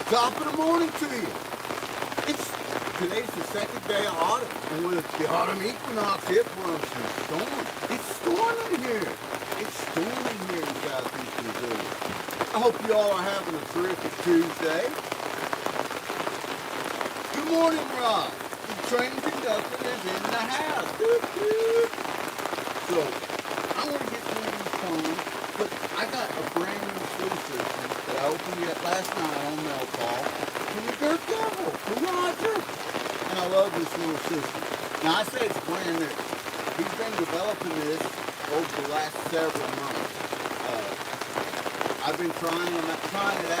Top of the morning to you. Today's the second day of autumn, and with the autumn equinox, it brings some storm. It's storming here. It's storming here in southeast Missouri. I hope you all are having a terrific Tuesday. Good morning, Rob. The train conductor is in the house. Doot, doot. So, I want to get through these poems, but I got a brand new Sluice system that I opened yet last night on mail call from the Dirt Devil, from Roger. And I love this little system. Now, I say it's brand new. He's been developing this over the last several months. I've been trying it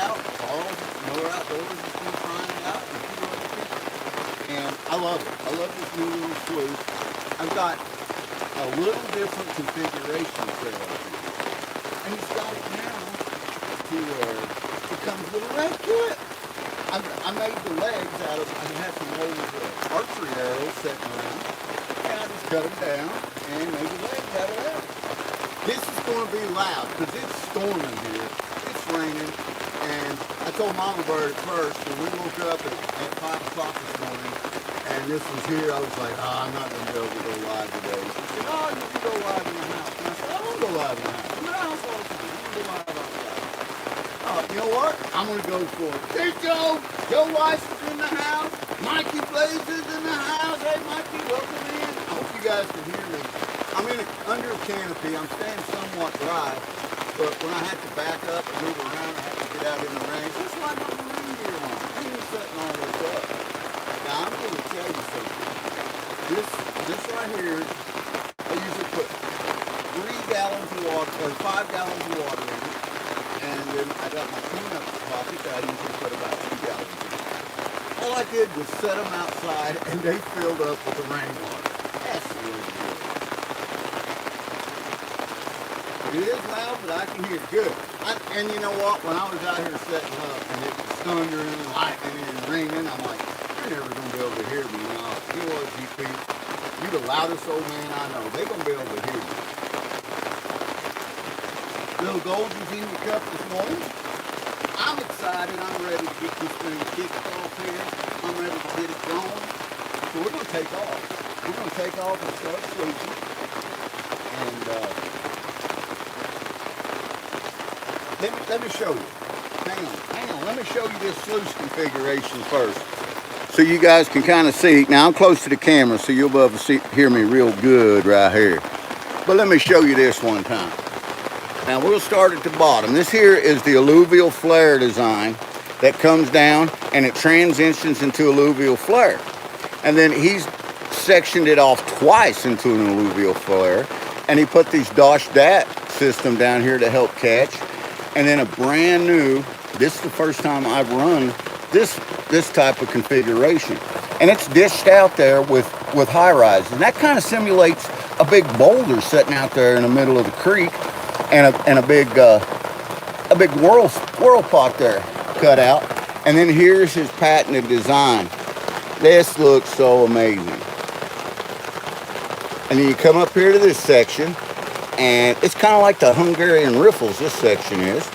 out. Carl, Miller Outdoors has been trying it out. And I love it. I love this new little Sluice. I've got a little different configuration set up here. And he's got it now to where it comes with a leg to it. I made the legs out of, I had some old archery arrows sitting around, and I just cut them down and made the legs out of that. This is going to be loud because it's storming here. It's raining, and I told Mama Bird at first, when we woke up at 5 o'clock this morning, and this was here, I was like, I'm not going to be able to go live today. She said, you can go live in the house. And I said, I won't go live in the house. I'm in the house all the time. I'm going to go live outside. You know what? I'm going to go for it. There's Joe. Joe Weiss is in the house. Mikey Blaze is in the house. Hey, Mikey, welcome in. I hope you guys can hear me. I'm under a canopy. I'm staying somewhat dry. But when I had to back up and move around, I had to get out in the rain. That's why I got the rain gear on. I ain't setting all this up. Now, I'm going to tell you something. This right here, I usually put 3 gallons of water, or 5 gallons of water in it. And then I got my cleanout pocket that I usually put about 2 gallons in. All I did was set them outside and they filled up with the rainwater. That's really good. It is loud, but I can hear it good. And you know what? When I was out here setting up and it was thundering and lightning and raining, I'm like, you're never going to be able to hear me now. You know what, GP? You're the loudest old man I know. They're going to be able to hear you. Little Goldie's in your cup this morning. I'm excited. I'm ready to get this thing kicked off here. I'm ready to get it going. So we're going to take off. We're going to take off and start sluicing. And let me show you. Hang on. Let me show you this sluice configuration first. So you guys can kind of see. Now I'm close to the camera, so you'll be able to hear me real good right here. But let me show you this one time. Now we'll start at the bottom. This here is the alluvial flare design that comes down and it transitions into alluvial flare. And then he's sectioned it off twice into an alluvial flare. And he put these Dosh Dat system down here to help catch. And then a brand new, this is the first time I've run this type of configuration. And it's dished out there with high rise. And that kind of simulates a big boulder sitting out there in the middle of the creek. And a big whirl pot there cut out. And then here's his patented design. This looks so amazing. And then you come up here to this section, and it's kind of like the Hungarian riffles, this section is.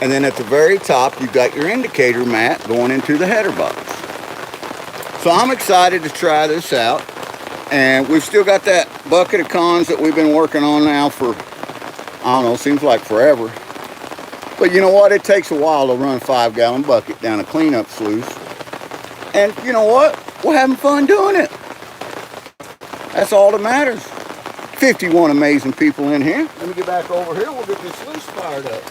And then at the very top, you've got your indicator mat going into the header box. So I'm excited to try this out. And we've still got that bucket of cons that we've been working on now for, I don't know, seems like forever. But you know what? It takes a while to run a 5-gallon bucket down a cleanup sluice. And you know what? We're having fun doing it. That's all that matters. 51 amazing people in here. Let me get back over here. We'll get this sluice fired up.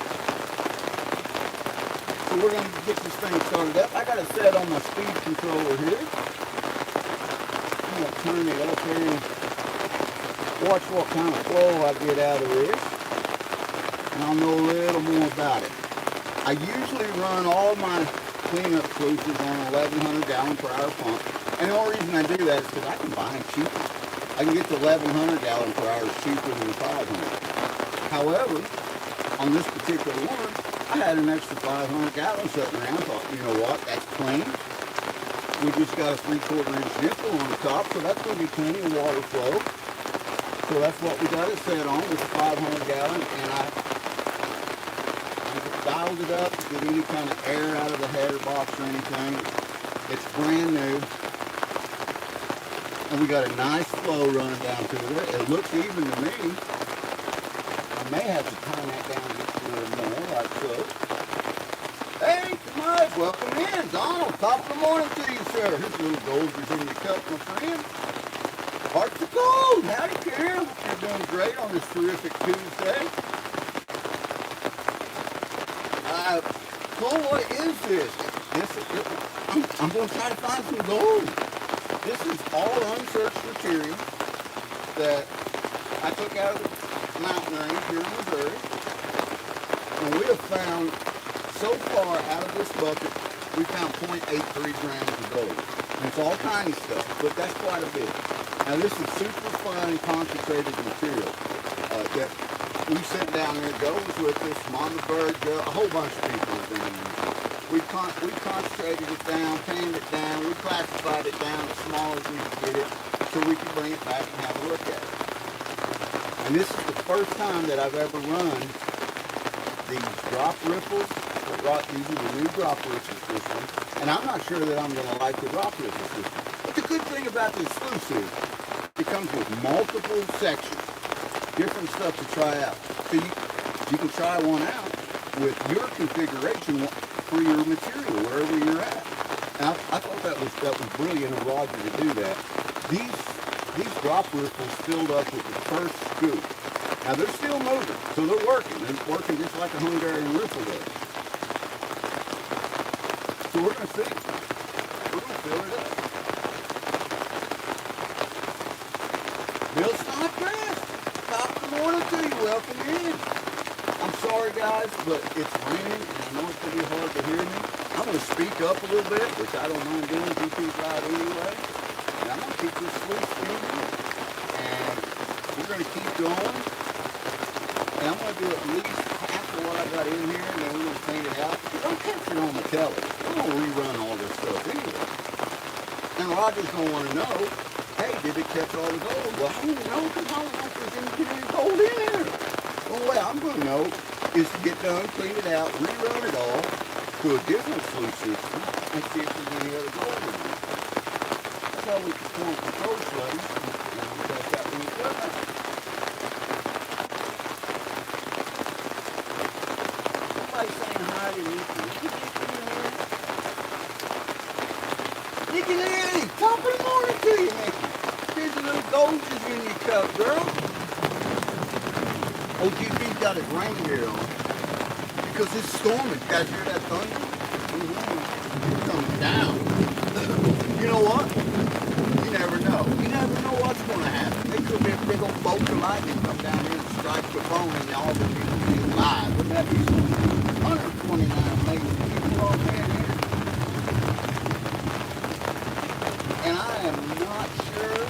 So we're going to get this thing started up. I got it set on my speed controller here. I'm going to turn it up here and watch what kind of flow I get out of this. And I'll know a little more about it. I usually run all my cleanup sluices on an 1100 gallon per hour pump. And the only reason I do that is because I can buy them cheaper. I can get the 1100 gallon per hour cheaper than the 500. However, on this particular one, I had an extra 500 gallons sitting around. I thought, you know what, that's clean. We just got a 3/4 inch nipple on the top, so that's going to be plenty of water flow. So that's what we got it set on, with 500 gallon, and I dialed it up to get any kind of air out of the header box or anything. It's brand new. And we got a nice flow running down through there. It looks even to me. I may have to turn that down just a little more, like so. Hey, Mike, welcome in. Donald, top of the morning to you, sir. Here's a little Golders in your cup, my friend. Hearts of gold. Howdy, Karen. Hope you're doing great on this terrific Tuesday. Cole, what is this? I'm going to try to find some gold. This is all unsearched material that I took out of the mountain range here in Missouri. And we have found, so far out of this bucket, we found 0.83 grams of gold. And it's all tiny stuff, but that's quite a bit. Now this is super fine concentrated material that we sent down there. Joe was with us, Mama Bird, Joe, a whole bunch of people were down there. We concentrated it down, panned it down, we classified it down as small as we could get it so we could bring it back and have a look at it. And this is the first time that I've ever run these drop riffles. These are the new drop riffle systems. And I'm not sure that I'm going to like the drop riffle system. But the good thing about this Sluice is it comes with multiple sections, different stuff to try out. So you can try one out with your configuration for your material, wherever you're at. And I thought that was brilliant of Roger to do that. These drop riffles filled up with the first scoop. Now they're still moving, so they're working. They're working just like a Hungarian riffle does. So we're going to see. We're going to fill it up. Bill Snodgrass, top of the morning to you. Welcome in. I'm sorry, guys, but it's raining, and I know it's going to be hard to hear me. I'm going to speak up a little bit, which I don't mind doing. DP's loud anyway. And I'm going to keep this Sluice moving. And we're going to keep going. And I'm going to do at least half of what I got in here, and then we're going to clean it out. I'm catching on the telly. I'm going to rerun all this stuff anyway. And Roger's going to want to know, hey, did it catch all the gold? Well, I don't know, because I don't know if there's any gold in there. Well, the way I'm going to know is to get done, clean it out, rerun it all to a different Sluice system, and see if there's any other gold in there. That's how we perform control studies, and we test out when it's done. Somebody's saying hi to Nikki. Nikki Lily, top of the morning to you, Nikki. Here's a little Golders in your cup, girl. OGB's got his rain gear on because it's storming. You guys hear that thunder? It's coming down. You know what? You never know. You never know what's going to happen. There could be a big old bolt of lightning come down here and strike the phone and all the people be alive. Wouldn't that be something? 129 million people on there here. And I am not sure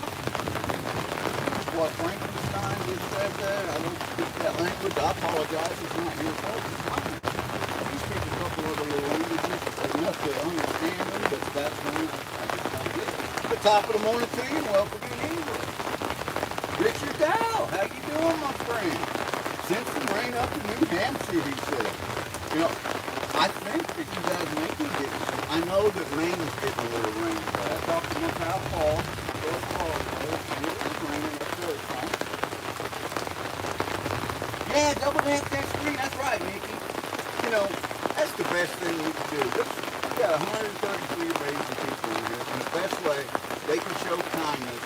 what Frankenstein just said there. I don't speak that language. I apologize. It's not your fault. It's mine. I just speak a couple of the little languages enough to understand them, but that's when I just don't get it. The top of the morning to you. Welcome in England. Richard Dow, how you doing, my friend? Sent some rain up in New Hampshire, he said. You know, I think that you guys may be getting some. I know that Maine is getting a little rain, but I talked to my pal Paul. It was raining up there, son. Yeah, double dance that screen. That's right, Nikki. You know, that's the best thing we can do. We got 133 amazing people in here, and the best way they can show kindness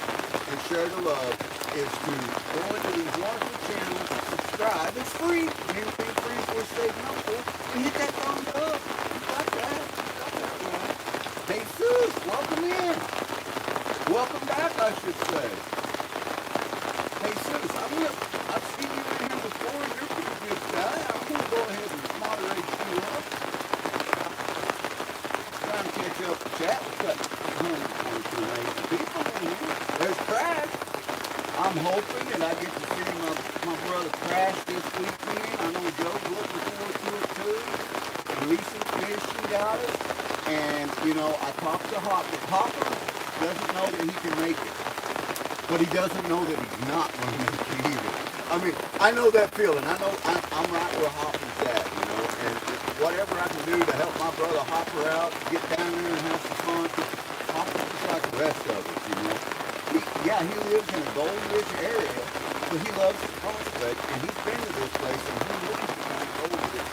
and share the love is to go into these wonderful channels and subscribe. It's free. Anything free for staying up for. And hit that thumbs up. You got that. Hey, Sus, welcome in. Welcome back, I should say. Hey, Sus, I've seen you in here before. You're a pretty good guy. I'm going to go ahead and moderate you up. Trying to catch up the chat. We've got 122 amazing people in here. There's Crash. I'm hoping that I get to see my brother Crash this weekend. I know Joe's looking forward to it too. Lisa Fishing got it. And, you know, I talked to Hopper. Hopper doesn't know that he can make it. But he doesn't know that he's not going to make it either. I mean, I know that feeling. I know I'm right where Hopper's at, you know. And whatever I can do to help my brother Hopper out, get down there and have some fun. Hopper's just like the rest of us, you know. He lives in a gold-rich area, but he loves to prospect, and he's been to this place, and he lives around gold with it.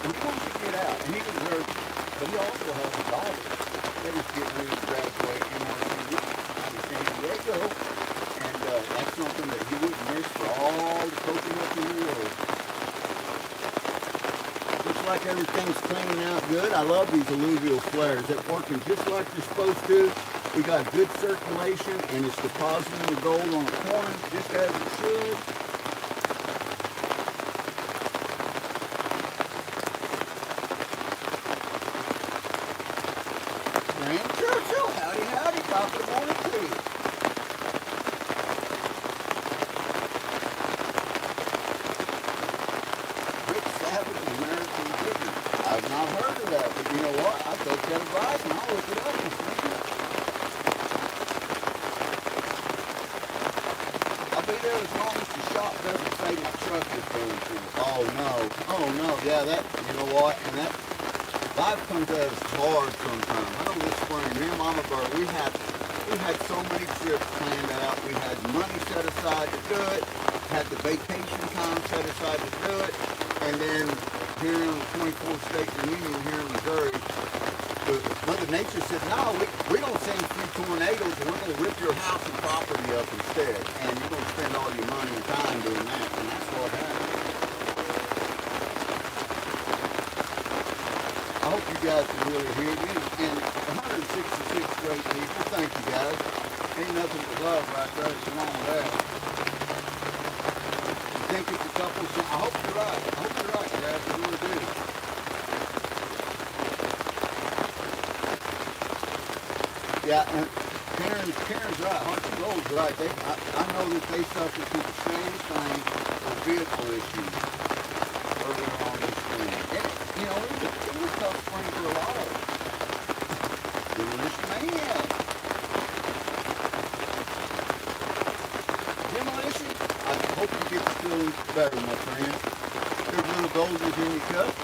And he wants to get out, and he deserves it. But he also has a daughter that is getting ready to graduate NRCD out of San Diego, and that's something that he wouldn't miss for all the coconuts in the world. Looks like everything's cleaning out good. I love these alluvial flares. They're working just like they're supposed to. We got good circulation, and it's depositing the gold on the corners just as it should. Graham Churchill, howdy, howdy, top of the morning to you. Rick Savage, American Digger. I've not heard of that, but you know what? I'll take that advice and I'll look it up and see. I'll be there as long as the shop doesn't say my truck is going through. Oh no, yeah, that, you know what? And that life comes at us hard sometimes. I know this spring, me and Mama Bird, we had so many trips planned out. We had money set aside to do it, had the vacation time set aside to do it, and then here in the 24th state Union here in Missouri, Mother Nature said, no, we don't send 3 tornadoes, and we're going to rip your house and property up instead, and you're going to spend all your money and time doing that, and that's what happened. I hope you guys can really hear me, and 166 great people, thank you guys. Ain't nothing but love right there, what's wrong with that? You think it's a couple, so I hope you're right, guys, I really do. Yeah, and Karen's right, Hunter Gold's right. I know that they suffered through the same thing with vehicle issues earlier on this spring. And, you know, it was a tough spring for a lot of us. Demolition maniac. Demolition, I hope you get feeling better, my friend. There's little golders in your cup.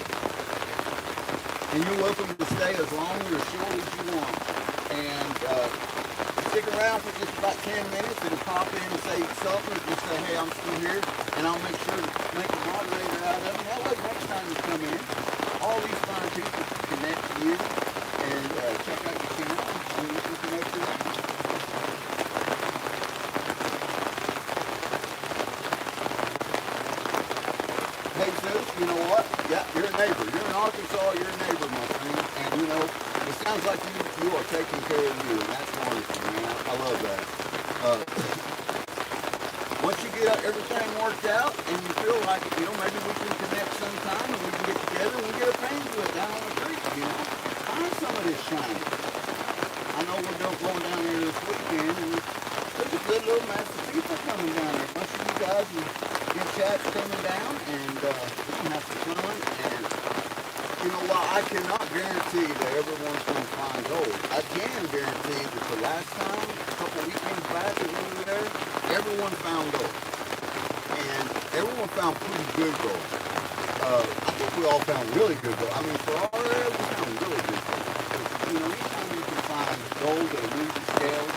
And you're welcome to stay as long or as short as you want. And stick around for just about 10 minutes and pop in and say something, or just say, hey, I'm still here, and I'll make sure to make a moderator out of it. That way, next time you come in, all these fine people can connect to you and check out your channel, and you can connect to them. Hey, Zeus, you know what? Yeah, you're a neighbor. You're in Arkansas, you're a neighbor, my friend. And, you know, it sounds like you are taking care of you, and that's wonderful, man. I love that. Once you get everything worked out, and you feel like, you know, maybe we can connect sometime, and we can get together, and we get a fan to it down on the creek, you know. Find some of this shine. I know we're going down there this weekend, and there's a good little mass of people coming down there. A bunch of you guys and your chats coming down, and we can have some fun, and you know, while I cannot guarantee that everyone's going to find gold, I can guarantee that the last time, a couple weekends back that we were there, everyone found gold. And everyone found pretty good gold. I think we all found really good gold. I mean, for our area, we found really good gold. You know, anytime you can find gold at a movie scale,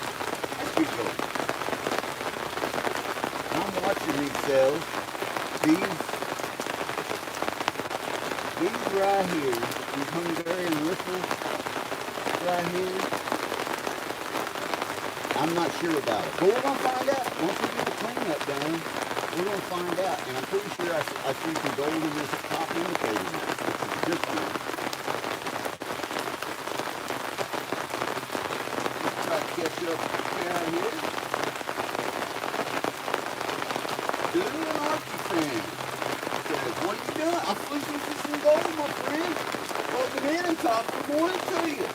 that's good gold. And I'm watching these sales. These right here, these Hungarian ripples right here, I'm not sure about it. But we're going to find out. Once we get the cleanup done, we're going to find out. And I'm pretty sure I see some gold in this top indicator, which is a good thing. Let's try to catch up down here. Dude, an Archie fan. What are you doing? I'm sluicing for some gold, my friend. Welcome in and top of the morning to you.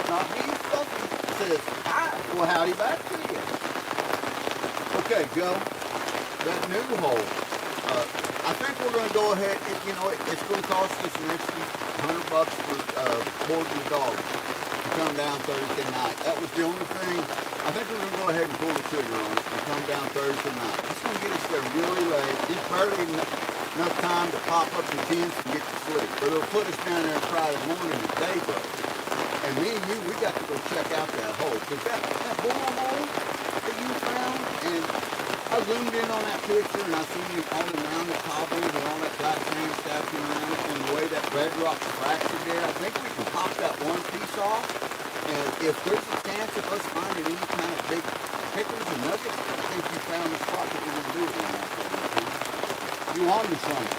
Not being stuffy. Says, hi. Well, howdy back to you. Okay, Joe. That new hole. I think we're going to go ahead. You know, it's going to cost us an extra $100 for boarding the dog to come down Thursday night. That was the only thing. I think we're going to go ahead and pull the trigger on it and come down Thursday night. It's going to get us there really late. It's barely enough time to pop up the tents and get to sleep. But it'll put us down there Friday morning at daybreak. And me and you, we got to go check out that hole. Because that borehole that you found, and I zoomed in on that picture and I seen all the mounted cobbles and all that black sand stacking around it, and the way that bedrock's fractured there. I think we can pop that one piece off. And if there's a chance of us finding any kind of big pickers and nuggets, I think you found the spot that we're going to do it on that thing. You on to something.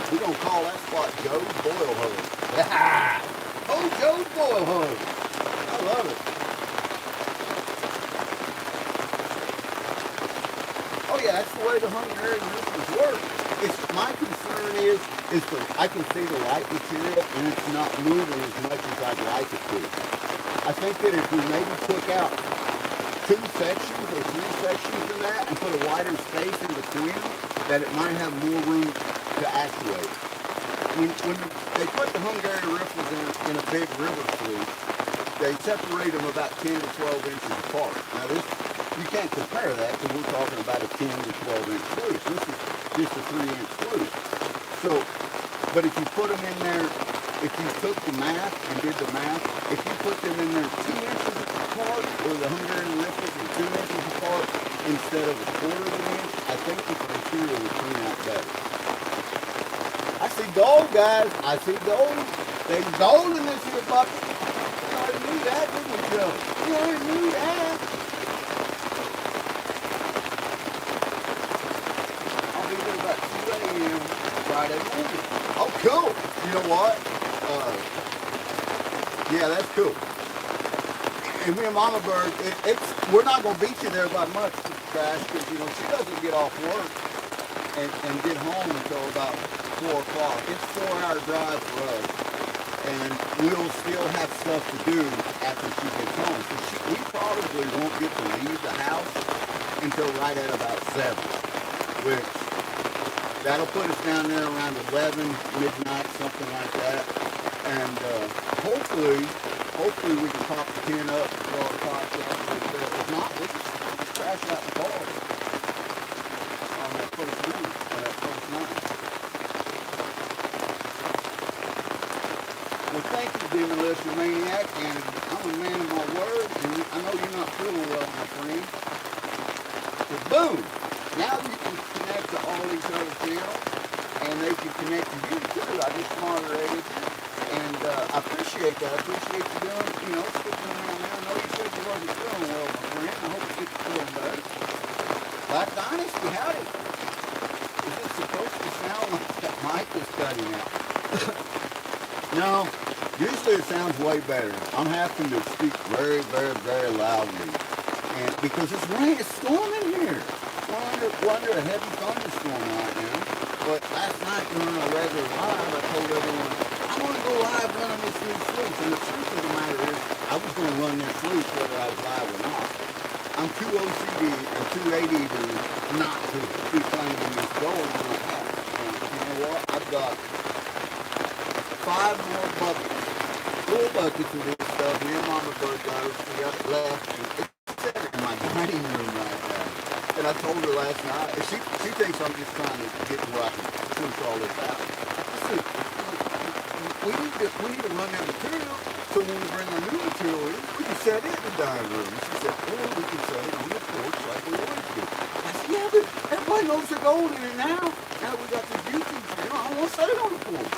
We're going to call that spot Joe's Boil Hose. Oh, Joe's Boil Hose. I love it. Oh yeah, that's the way the Hungarian roosters work. My concern is I can see the light material and it's not moving as much as I'd like it to. I think that if we maybe took out 2 sections or 3 sections of that and put a wider space in between them, that it might have more room to actuate. When they put the Hungarian riffles in a big river sluice, they separate them about 10 to 12 inches apart. Now this, you can't compare that because we're talking about a 10 to 12 inch sluice. This is just a 3-inch sluice. So, but if you put them in there, if you took the math and did the math, if you put them in there 2 inches apart, or the Hungarian riffles are 2 inches apart instead of a 1/4 of an inch, I think the material would turn out better. I see gold, guys. I see gold. There's gold in this here bucket. You already knew that, didn't we, Joe? You already knew that. I'll be there about 2 a.m. Friday morning. Oh, cool. You know what? Yeah, that's cool. And me and Mama Bird, we're not going to beat you there by much, Crash, because, you know, she doesn't get off work and get home until about 4 o'clock. It's a 4-hour drive for us, and we'll still have stuff to do after she gets home. So we probably won't get to leave the house until right at about 7, which that'll put us down there around 11, midnight, something like that. And hopefully we can pop the tin up and throw our pots up. If not, we'll just crash out the car on that first night. Well, thank you, Demolition Maniac, and I'm a man of my word, and I know you're not feeling well, my friend. But boom! Now you can connect to all these other channels, and they can connect to you too. I just moderated you, and I appreciate that. I appreciate you doing, you know, sticking around there. I know you said you wasn't feeling well, my friend. I hope you get to feeling better. Black Dynasty, howdy. Is it supposed to sound like that mic is cutting out? No, usually it sounds way better. I'm having to speak very, very, very loudly. And because it's storming here. We're under a heavy thunderstorm right now. But last night during our regular live, I told everyone, I'm going to go live running this new Sluice. And the truth of the matter is, I was going to run this Sluice whether I was live or not. I'm too OCD and too ADD not to be playing in this gold in my house. And you know what? I've got 5 more buckets, full buckets of this stuff. Me and Mama Bird goes, we got it left. And it's sitting in my dining room right now. And I told her last night, and she thinks I'm just trying to get to where I can push all this out. I said, we need to run that material, so when we bring our new material in, we can set it in the dining room. And she said, or we can set it on the porch like we always do. I said, yeah, but everybody knows they're gold in it now. Now we got this YouTube channel, I don't want to set it on the porch.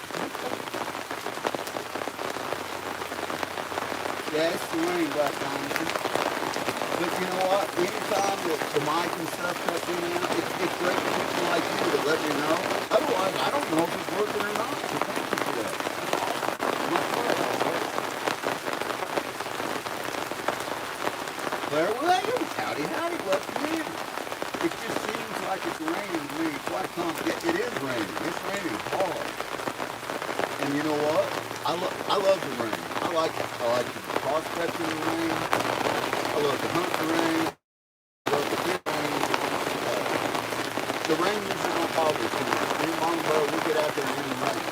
Yeah, it's the rain, Black Dynasty. But you know what? Anytime that the mic and stuff cuts in and out, it's great for people like you to let me know. Otherwise, I don't know if it's working or not. So thank you for that. My pleasure. Claire Williams, howdy, howdy, what's new? It just seems like it's raining to me. It's like it is raining. It's raining hard. And you know what? I love the rain. I like the prospecting in the rain. I love the hunt in the rain. I love the pit rain. The rain usually don't bother us too much. Me and Mama Bird, we get out there in the rain.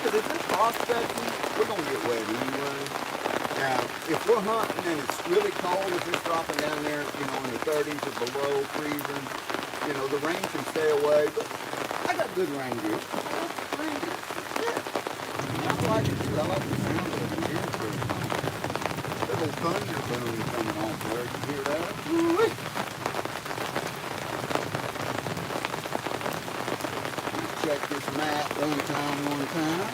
Because if it's prospecting, we're going to get wet anyway. Now, if we're hunting and it's really cold, if it's dropping down there, you know, in the 30s or below freezing, You know, the rain can stay away, but I got good rain gear. Rain gear. Yeah. I like it too. I like the sound of it. The air pretty nice. There's a thunder boom coming off there. You hear that? Woo-wee. Check this mat runtime one time.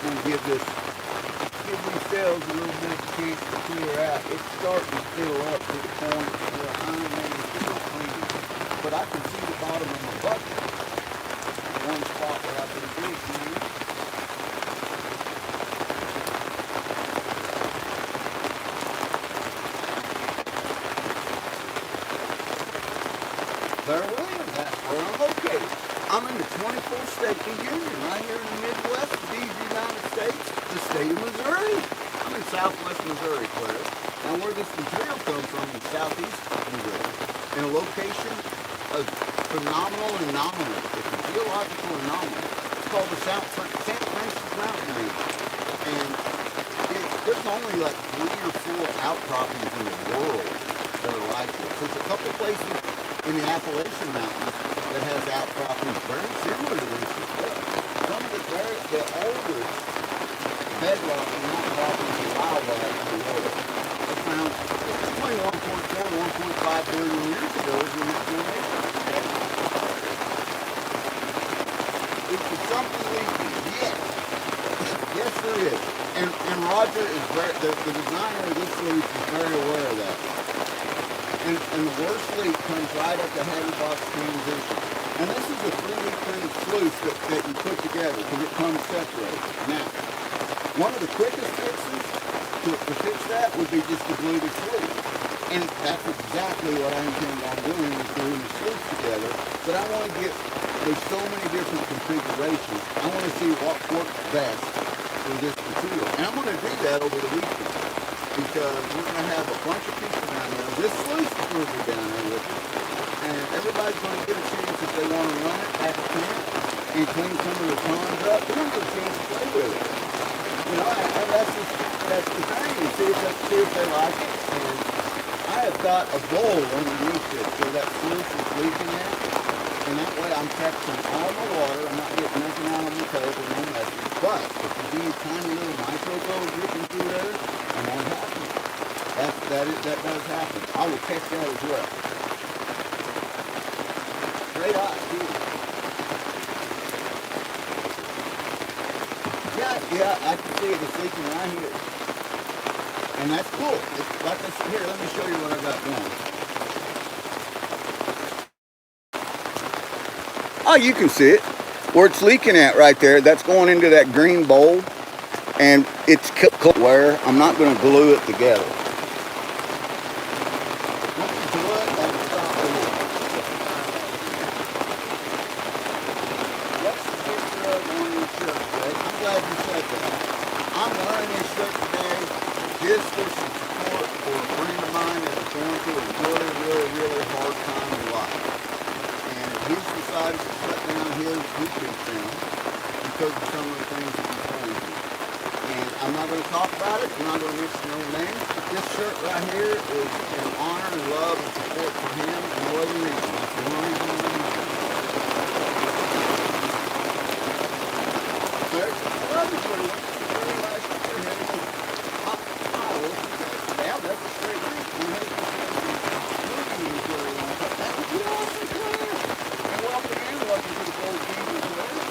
And give these cells a little bit of chance to clear out. It's starting to fill up to the point where I'm ready to go clean. But I can see the bottom of my bucket. One spot where I've been digging. There it is. That's where I'm located. I'm in the 24th state of the Union, right here in the Midwest of these United States, the state of Missouri. I'm in southwest Missouri, Claire. Now where this material comes from is southeast Missouri, in a location of phenomenal anomaly. It's a geological anomaly. It's called the San Francisco Mountain Range. And there's only like 3 or 4 outcroppings in the world that are like this. There's a couple places in the Appalachian Mountains that has outcroppings very similar to this as well. Some of the oldest bedrock and outcroppings of wildlife in the world are found between 1.4 and 1.5 billion years ago in this formation. Is there something leaking? Yes. Yes, there is. And Roger is the designer of this sluice is very aware of that. And the worst leak comes right at the heavy box transition. And this is a 3D printed sluice that you put together because it comes separated. Now, one of the quickest fixes to fix that would be just to glue the sluice. And that's exactly what I intend on doing is gluing the sluice together. But I want to there's so many different configurations. I want to see what works best for this material. And I'm going to do that over the weekend. Because we're going to have a bunch of people down there. This sluice is going to be down there with us. And everybody's going to get a chance if they want to run it at the camp and clean some of the ponds up. They're going to get a chance to play with it. You know, and that's the thing. You see if they like it. And I have got a bowl underneath it where that sluice is leaking at. And that way I'm catching all my water. I'm not getting nothing out on my toes or no message. But if you see a tiny little microphone dripping through there, I'm on happy. That does happen. I will catch that as well. Great eye, too. Yeah, I can see it. It's leaking right here. And that's cool. It's like this. Here, let me show you what I got going. Oh, you can see it. Where it's leaking at right there, that's going into that green bowl. And it's where I'm not going to glue it together. Once you glue it, that'll stop the leak. What's the picture of on your shirt, Greg? I'm glad you said that. I'm wearing this shirt today just for some support for a friend of mine that's going through a really hard time in life. And he's decided to shut down his YouTube channel because of some of the things that he's going through. And I'm not going to talk about it. I'm not going to mention no names. But this shirt right here is an honor and love and support for him and no other reason. That's the only reason I'm doing it. Sir, I love you for you. Very nice to see you. Now that's a straight reach. You hate to see you very long time. That would be awesome, Claire. And welcome to the Gold Kingdom, Claire.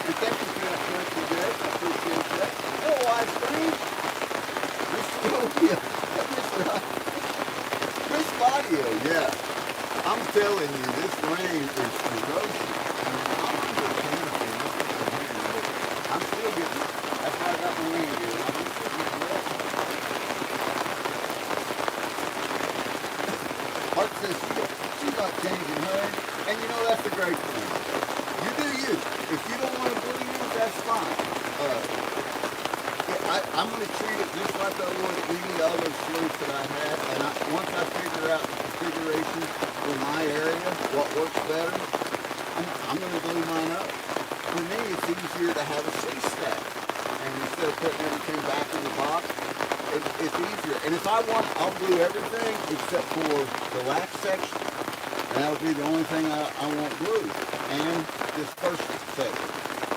And thank you for that correctly, Greg. I appreciate that. Oh, ice cream. Mr. Opia. Chris Badio, yeah. I'm telling you, this rain is ferocious. I'm under the canopy. I'm still getting it. That's why I got my rain gear. I'm just getting it. Art says she's not changing her. And you know, that's the great thing. You do you. If you don't want to believe it, that's fine. I'm going to treat it just like I would any other sluice that I had. And once I figure out the configuration for my area, what works better, I'm going to glue mine up. For me, it's easier to have a C-stack. And instead instead of putting everything back in the box, it's easier. And if I want, I'll glue everything except for the latch section. And that'll be the only thing I won't glue. And this first section.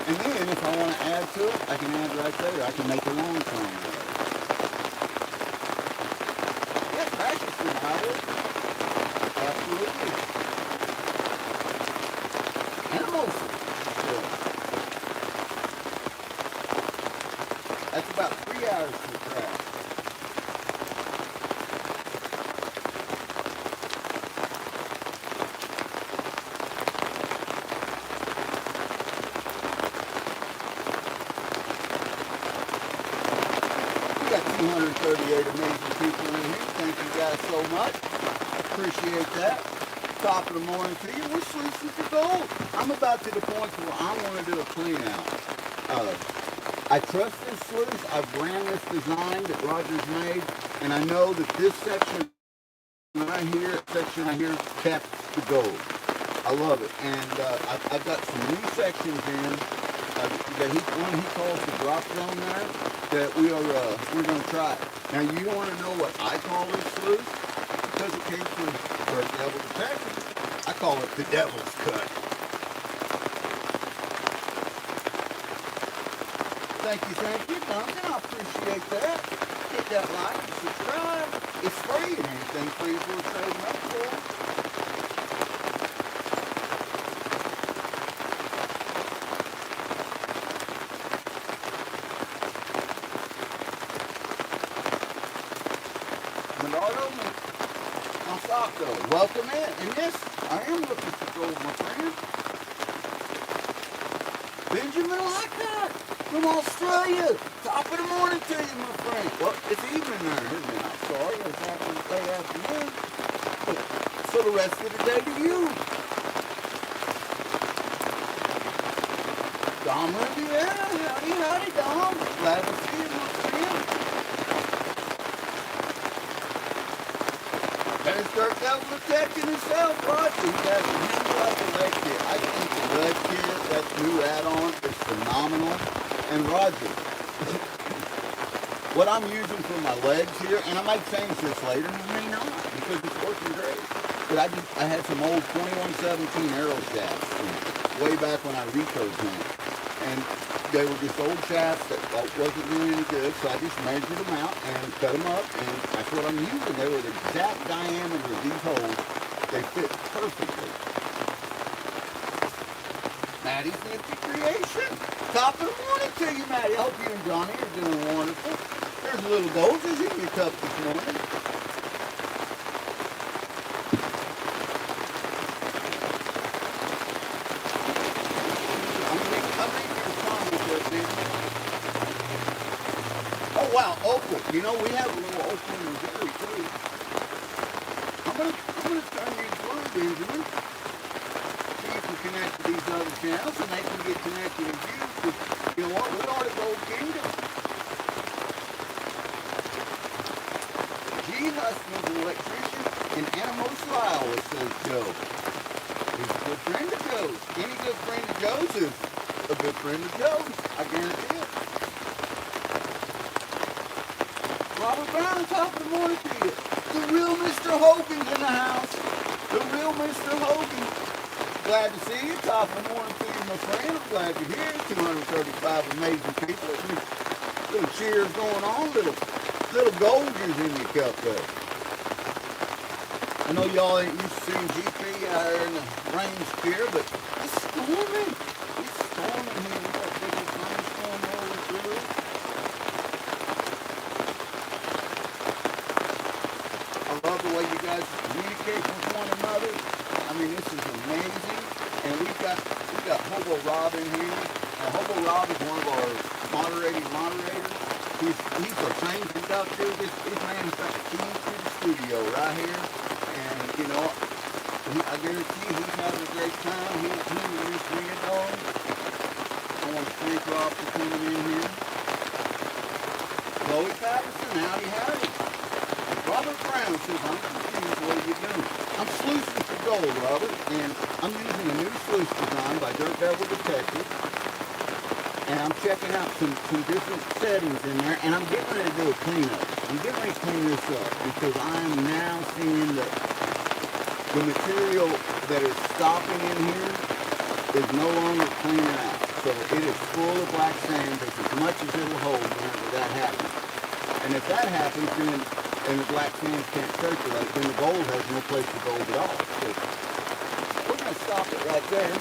And then if I want to add to it, I can add right there. I can make a long term. Yeah, practice can hide it. Absolutely. And mostly. That's about 3 hours to craft. We got 238 amazing people in here. Thank you guys so much. Appreciate that. Top of the morning to you. We're sluicing for gold. I'm about to the point where I want to do a clean out. I trust this sluice. I've ran this design that Roger's made, and I know that this section right here, caps the gold. I love it, and I've got some new sections in that one he calls the drop zone there that we're going to try. Now you want to know what I call this sluice because it came from Dirt Devil Detective. I call it the Devil's Cut. Thank you, Duncan. I appreciate that. Hit that like and subscribe. It's free and anything free is worth saving up for. Menardo Monsaco, welcome in. And yes, I am looking for gold, my friend. Benjamin Lockhart from Australia. Top of the morning to you, my friend. Well, it's evening there, isn't it? I'm sorry, it's happening late afternoon. So the rest of the day to you. Dom Riviera, howdy, Dom. Glad to see you, my friend. There's Dirt Devil Detective himself, Roger. He got the hands off the leg kit. I think the red kit, that new add-on, is phenomenal. And Roger, what I'm using for my legs here, and I might change this later, and I may not, because it's working great. But I had some old 2117 arrow shafts way back when I retowed them. And they were just old shafts that wasn't doing any good, so I just measured them out and cut them up, and that's what I'm using. They were the exact diameter of these holes. They fit perfectly. Maddie's Nifty Creation. Top of the morning to you, Maddie. I hope you and Johnny are doing wonderful. There's little doses in your cup this morning. I'm reading your comments there, baby. Oh, wow, opal. You know, we have a little opal in Missouri, too. I'm gonna turn you through, Benjamin. Connect to these other channels and they can get connected with you because you know what, we are the Gold Kingdom. G. Huston's an electrician in Anamos, Iowa, says Joe. He's a good friend of Joe's. Any good friend of Joe's is a good friend of Joe's. I guarantee it. Robert Brown, top of the morning to you. The real Mr. Hogan's in the house. The real Mr. Hogan. Glad to see you. Top of the morning to you, my friend. I'm glad you're here. 235 amazing people. Little cheers going on. Little Golgers in your cup there. I know y'all ain't used to seeing GP out here in the rain spear, but it's storming. It's storming here. We got a big old rainstorm rolling through. I love the way you guys communicate with one another. I mean, this is amazing. And we've got Hobo Rob in here. Now, Hobo Rob is one of our moderators. He's our train conductor. This man has got the keys to the studio right here. And, you know, I guarantee he's having a great time. He and Miss Rita Dog. I want to thank Rob for coming in here. Chloe Patterson, howdy. Robert Brown says, I'm confused, what are you doing? I'm sluicing for gold, Robert, and I'm using a new sluice design by Dirt Devil Detective. and I'm checking out some different settings in there, and I'm getting ready to do a cleanup. I'm getting ready to clean this up because I'm now seeing that the material that is stopping in here is no longer cleaning out. So it is full of black sand. That's as much as it'll hold whenever that happens. And if that happens, then and the black sand can't circulate, then the gold has no place to go at all. So we're going to stop it right there.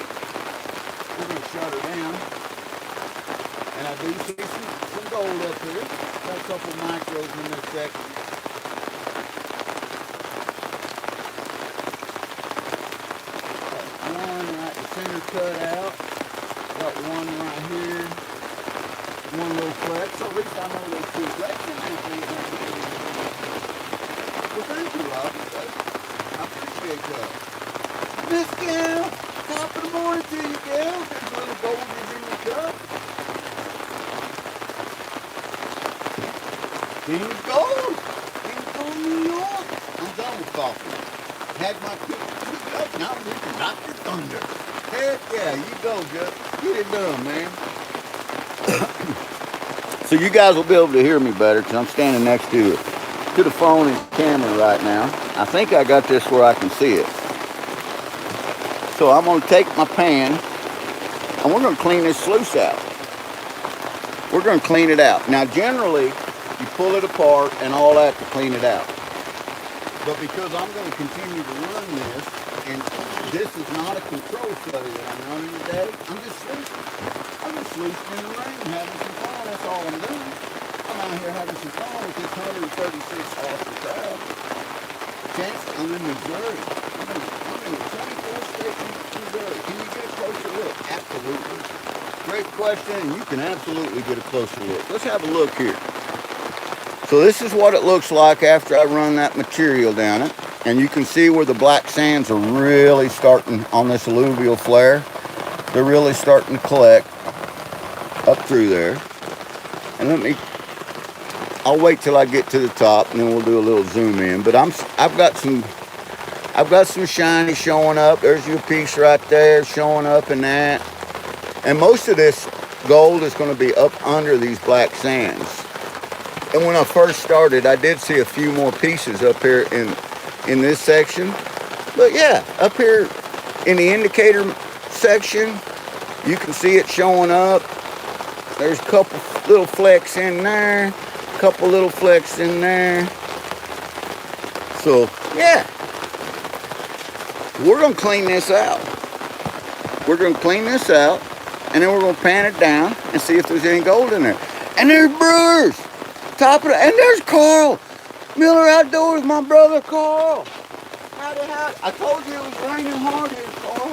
We're going to shut her down. And I do see some gold up here. Got a couple micros in this section. Got one right the center cut out. Got one right here. One little flex. So at least I know those two flexes in there. Well, thank you, Robbie. I appreciate that. Miss Gal, top of the morning to you, Gal. There's little boulders in your cup. King's Gold. King's Gold, New York. I'm done with coffee. Had my cup. Now I'm drinking Dr. Thunder. Heck yeah, you go, Jeff. Get it done, man. So you guys will be able to hear me better because I'm standing next to the phone and camera right now. I think I got this where I can see it. So I'm going to take my pan and we're going to clean this sluice out. We're going to clean it out. Now generally you pull it apart and all that to clean it out. But because I'm going to continue to run this, and this is not a control study that I'm running today, I'm just sluicing. I'm just sluicing in the rain, having some fun. That's all I'm doing. I'm out here having some fun with this 136 awesome crowd. Chance, I'm in Missouri. I'm in the 24th state of Missouri. Can you get a closer look? Absolutely. Great question, and you can absolutely get a closer look. Let's have a look here. So this is what it looks like after I run that material down it. And you can see where the black sands are really starting on this alluvial flare. They're really starting to collect up through there. And I'll wait till I get to the top and then we'll do a little zoom in. But I've got some shiny showing up. There's your piece right there showing up in that. And most of this gold is going to be up under these black sands. And when I first started, I did see a few more pieces up here in this section. But yeah, up here in the indicator section, you can see it showing up. There's a couple little flecks in there, a couple little flecks in there. So yeah, we're gonna clean this out. We're gonna clean this out, and then we're gonna pan it down and see if there's any gold in there. And there's Brewers. Top of the, and there's Carl. Miller Outdoors, my brother Carl. Howdy, howdy. I told you it was raining hard here, Carl.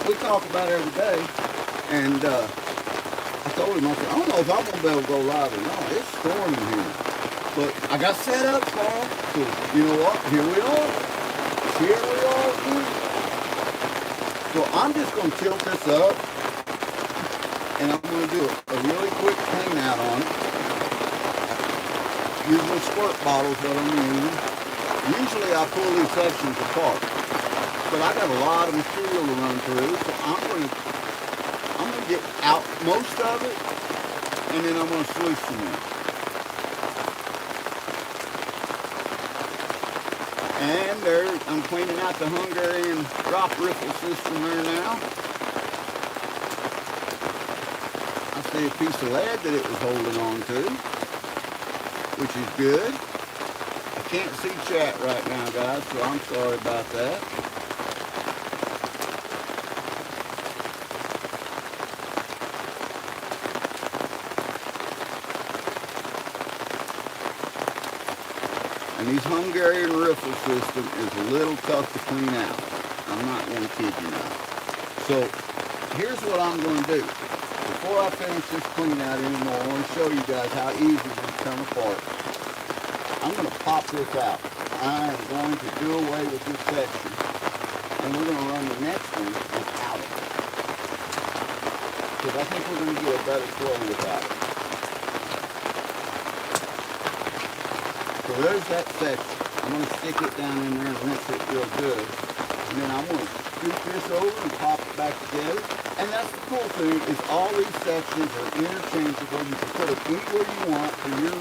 We talk about it every day. And I told him, I said, I don't know if I'm going to be able to go live or not. It's storming here. But I got set up, Carl. So, you know what? Here we are. Here we are again. So I'm just going to tilt this up. And I'm going to do a really quick clean out on it. Using squirt bottles that I'm using. Usually I pull these sections apart, but I got a lot of material to run through, so I'm gonna get out most of it, and then I'm gonna sluice some in. And there, I'm cleaning out the Hungarian drop riffle system there now. I see a piece of lead that it was holding on to, which is good. I can't see chat right now, guys, so I'm sorry about that. And these Hungarian riffle system is a little tough to clean out. I'm not going to kid you now. So here's what I'm going to do. Before I finish this clean out anymore, I want to show you guys how easy this come apart. I'm going to pop this out. I am going to do away with this section. And we're going to run the next one without it. Because I think we're going to get a better flow without it. So there's that section. I'm going to stick it down in there and rinse it real good. And then I'm going to scoop this over and pop it back together. And that's the cool thing, is all these sections are interchangeable. You can put them anywhere you want for your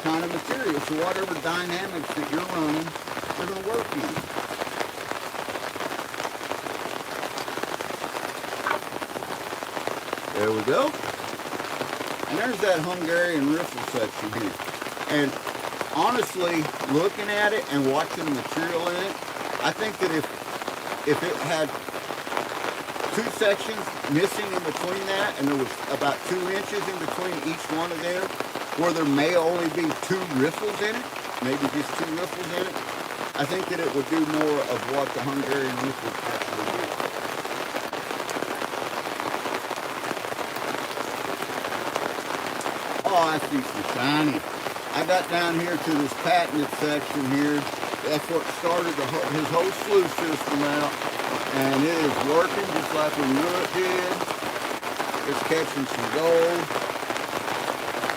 kind of material. So whatever dynamics that you're running, they're going to work in. There we go. And there's that Hungarian riffle section here. And honestly, looking at it and watching the material in it, I think that if it had two sections missing in between that, and there was about 2 inches in between each one of them, where there may only be 2 riffles in it, maybe just 2 riffles in it, I think that it would do more of what the Hungarian riffles actually do. Oh, I see some shiny. I got down here to this patented section here. That's what started his whole sluice system out. And it is working just like we knew it did. It's catching some gold.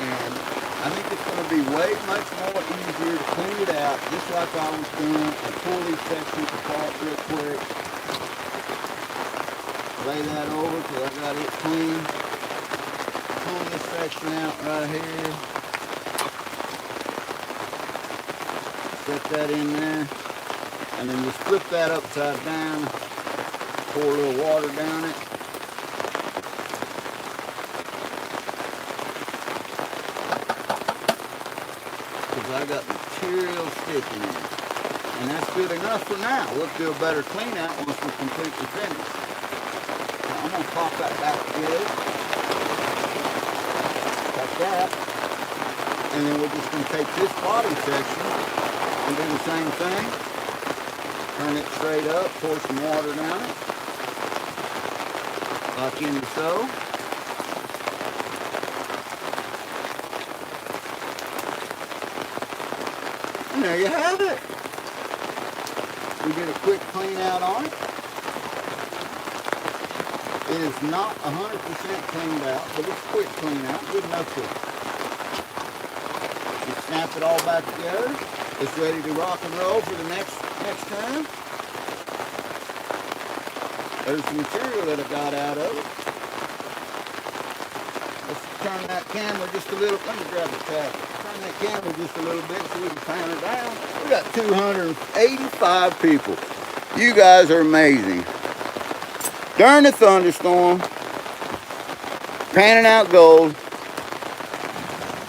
And I think it's going to be way much more easier to clean it out, just like I was doing. I pull these sections apart real quick. Lay that over till I got it clean. Pull this section out right here. Set that in there. And then just flip that upside down. Pour a little water down it. Because I got material sticking in it. And that's good enough for now. We'll do a better clean out once we're completely finished. Now I'm going to pop that back together. Like that. And then we're just going to take this bottom section and do the same thing. Turn it straight up, pour some water down it. Like in so. And there you have it. We did a quick clean out on it. It is not 100% cleaned out, but it's a quick clean out. Good enough to just snap it all back together. It's ready to rock and roll for the next time. There's the material that I got out of it. Let's turn that camera just a little. Let me grab the tab. Turn that camera just a little bit so we can pan it down. We got 285 people. You guys are amazing. During the thunderstorm, panning out gold.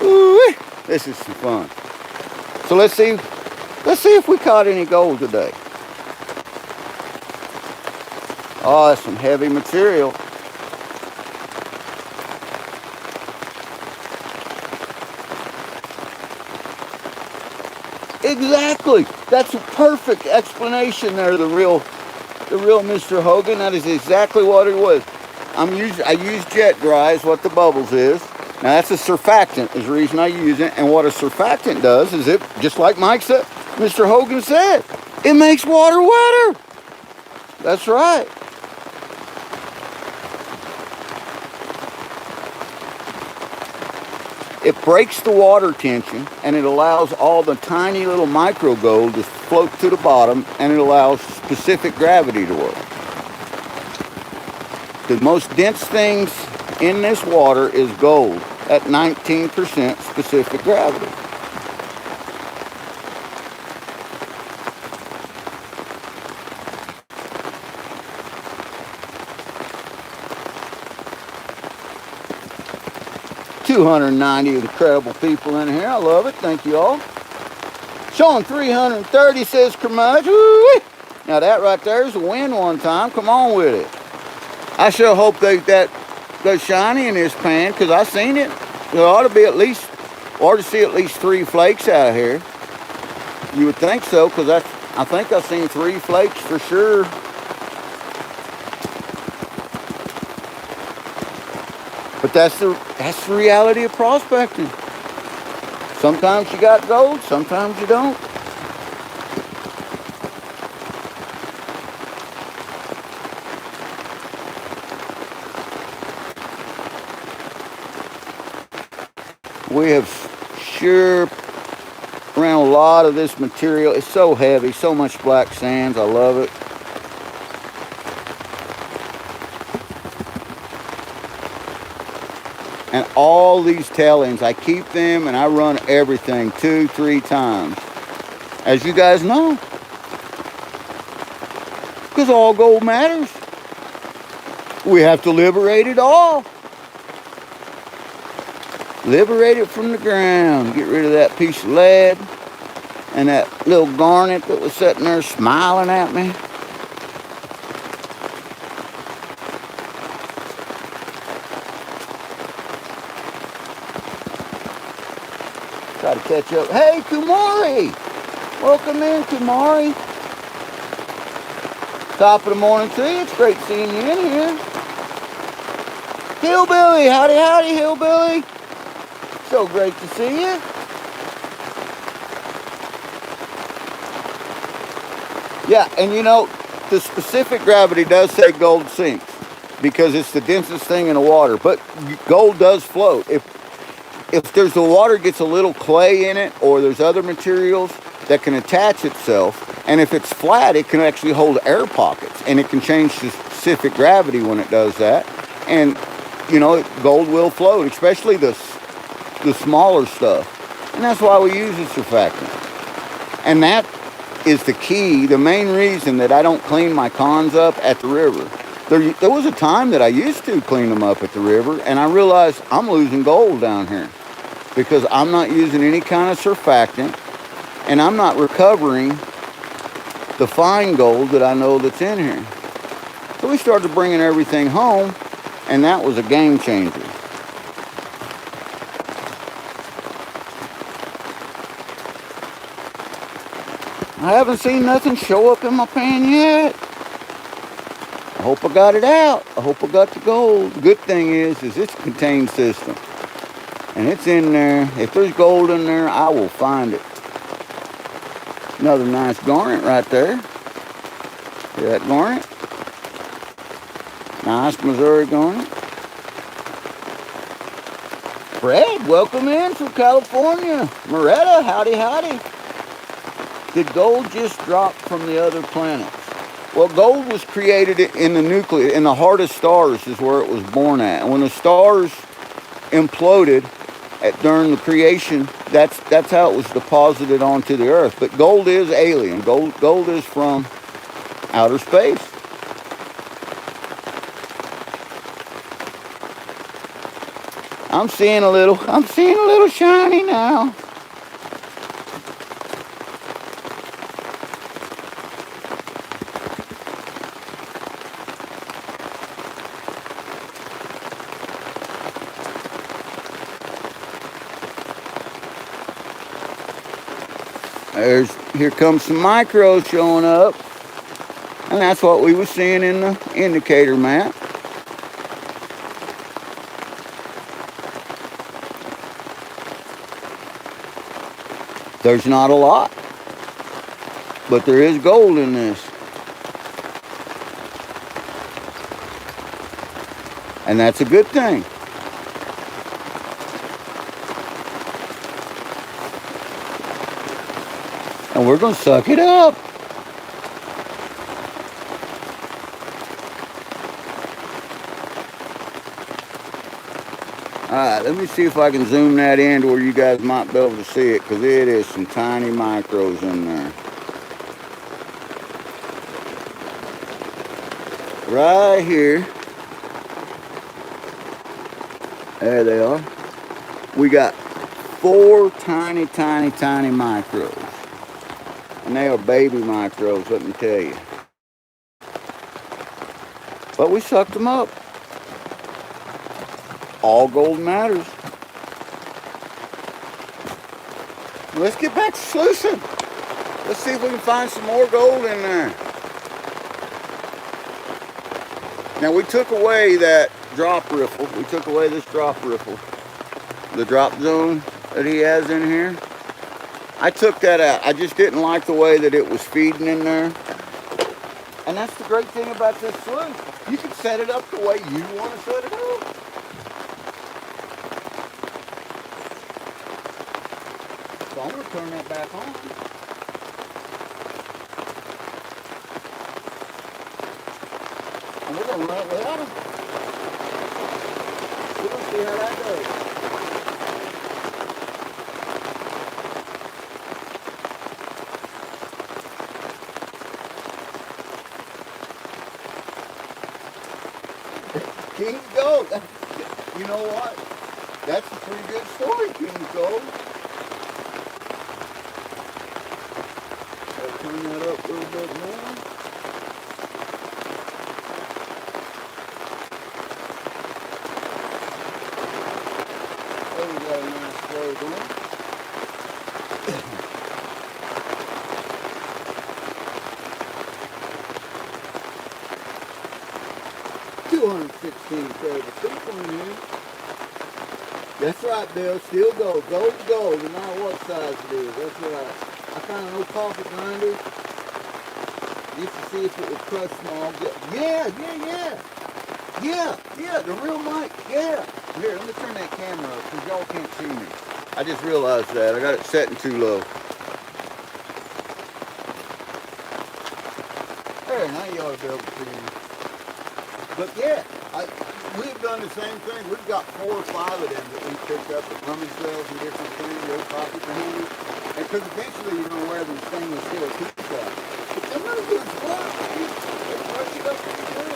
Ooh, this is some fun. So let's see if we caught any gold today. Oh, that's some heavy material. Exactly. That's a perfect explanation there, the real Mr. Hogan. That is exactly what it was. I use jet dry is what the bubbles is. Now that's a surfactant is the reason I use it. And what a surfactant does is it, just like Mike said, Mr. Hogan said, it makes water wetter. That's right. It breaks the water tension and it allows all the tiny little micro gold to float to the bottom, and it allows specific gravity to work. The most dense things in this water is gold at 19% specific gravity. $290 incredible people in here. I love it. Thank you all. Showing 330 says Kermudge. Woo-wee. Now that right there is a win one time. Come on with it. I sure hope that goes shiny in this pan, because I seen it. There ought to be to see at least 3 flakes out of here. You would think so, because I think I've seen 3 flakes for sure. But that's the reality of prospecting. Sometimes you got gold, sometimes you don't. We have sure around a lot of this material. It's so heavy, so much black sands. I love it. And all these tailings, I keep them and I run everything 2-3 times. As you guys know. Because all gold matters. We have to liberate it all. Liberate it from the ground. Get rid of that piece of lead and that little garnet that was sitting there smiling at me. Try to catch up. Hey, Kumari! Welcome in, Kumari. Top of the morning to you. It's great seeing you in here. Hillbilly, howdy, howdy, Hillbilly. So great to see you. Yeah, and you know, the specific gravity does say gold sinks because it's the densest thing in the water. But gold does float. If there's the water gets a little clay in it, or there's other materials that can attach itself, and if it's flat, it can actually hold air pockets, and it can change the specific gravity when it does that. And you know, gold will float, especially the smaller stuff, and that's why we use a surfactant. And that is the key, the main reason that I don't clean my cons up at the river. There was a time that I used to clean them up at the river, and I realized I'm losing gold down here because I'm not using any kind of surfactant, and I'm not recovering the fine gold that I know that's in here. So we started bringing everything home, and that was a game changer. I haven't seen nothing show up in my pan yet. I hope I got it out. I hope I got the gold. The good thing is it's a contained system. And it's in there. If there's gold in there, I will find it. Another nice garnet right there. See that garnet? Nice Missouri garnet. Fred, welcome in from California. Moretta, howdy, howdy. Did gold just drop from the other planets? Well, gold was created in the nucleus, in the heart of stars is where it was born at. And when the stars imploded during the creation, that's how it was deposited onto the earth. But gold is alien. Gold is from outer space. I'm seeing a little shiny now. Here comes some micros showing up. And that's what we were seeing in the indicator map. There's not a lot, but there is gold in this. And that's a good thing. And we're going to suck it up. Alright, let me see if I can zoom that in to where you guys might be able to see it, because it is some tiny micros in there. Right here. There they are. We got 4 tiny micros. And they are baby micros, let me tell you. But we sucked them up. All gold matters. Let's get back to sluicing. Let's see if we can find some more gold in there. Now we took away that drop riffle. We took away this drop riffle. The drop zone that he has in here. I took that out. I just didn't like the way that it was feeding in there. And that's the great thing about this sluice. You can set it up the way you want to set it up. So I'm going to turn that back on. And we're going to run it without him. We're going to see how that goes. King Gold. You know what? That's a pretty good story, King Gold. I'll turn that up a little bit more. Oh, we got a nice flow going. 216 favorite people in here. That's right, Bill. Still gold. Gold to gold, no matter what size it is. That's right. I found an old coffee grinder. Used to see if it would crush small. Yeah, the real mic. Yeah. Here, let me turn that camera up because y'all can't see me. I just realized that. I got it setting too low. There, now you ought to be able to see me. But yeah, we've done the same thing. We've got 4 or 5 of them that we picked up at rummage sales and different things, the old coffee grinder. And because eventually you're going to wear them stainless steel teacups. But they're really good as well. They brush it up pretty good.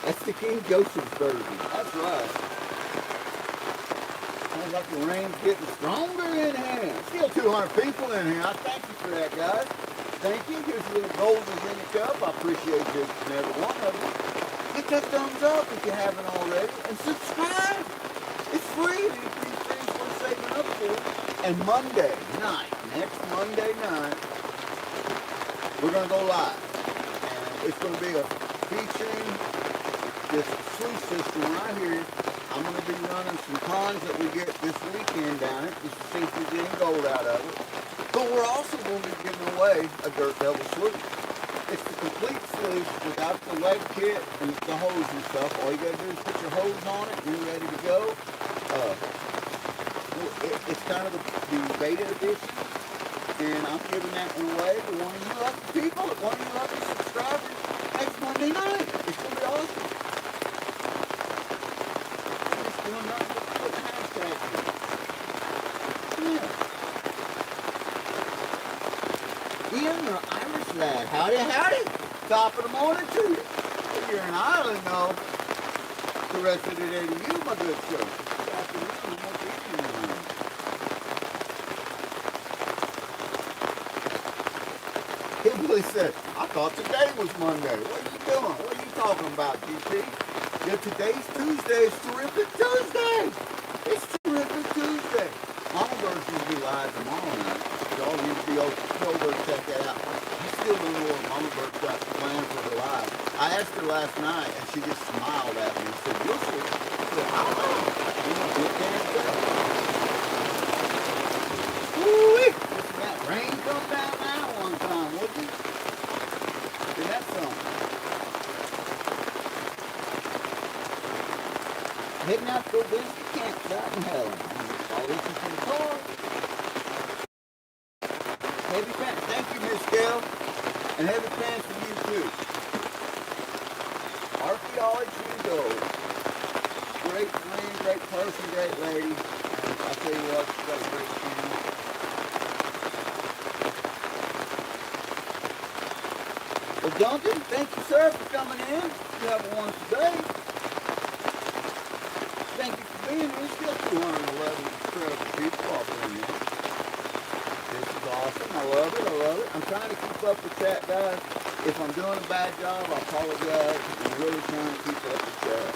That's the King Joseph's version. That's right. Sounds like the rain's getting stronger in here. Still 200 people in here. I thank you for that, guys. Thank you. Here's a little golden in the cup. I appreciate each and every one of you. Hit that thumbs up if you haven't already. And subscribe. It's free. These things we're saving up for. And Monday night, next Monday night, we're going to go live. And it's going to be featuring this Sluice system right here. I'm going to be running some ponds that we get this weekend down it, just to see if we're getting gold out of it. But we're also going to be giving away a Dirt Devil Sluice. It's the complete sluice without the leg kit and the hose and stuff. All you got to do is put your hose on it and you're ready to go. It's kind of the beta edition. And I'm giving that one away to one of you lucky people, one of you lucky subscribers next Monday night. It's going to be awesome. Doing nothing but putting hashtags in. Yeah. Ian, you're an Irish lad. Howdy, howdy. Top of the morning to you. If you're in Ireland, though, the rest of the day to you, my good sir. Good afternoon. What's evening? Hillbilly said, I thought today was Monday. What are you doing? What are you talking about, GP? Yeah, today's Tuesday. It's Terrific Tuesday. It's Terrific Tuesday. Mama Bird's going to be live tomorrow night. Y'all need to be over to check that out. I still don't know what Mama Bird's got planned for her live. I asked her last night, and she just smiled at me and said, you'll see. I said, I don't know. You want to get there? Woo-wee! Listen to that rain come down now one time, would you? See, that's something. Heading out to go visit the campsite in Helen. All this is in the car. Heavy pants. Thank you, Miss Gail. And heavy pants for you, too. Archaeology and gold. Great friend, great person, great lady. I'll tell you what, she's got a great channel. Well, Duncan, thank you, sir, for coming in. You have a wonderful day. Thank you for being here. Still 211 incredible people off in here. This is awesome. I love it. I love it. I'm trying to keep up with that, guys. If I'm doing a bad job, I apologize. I'm really trying to keep up with that.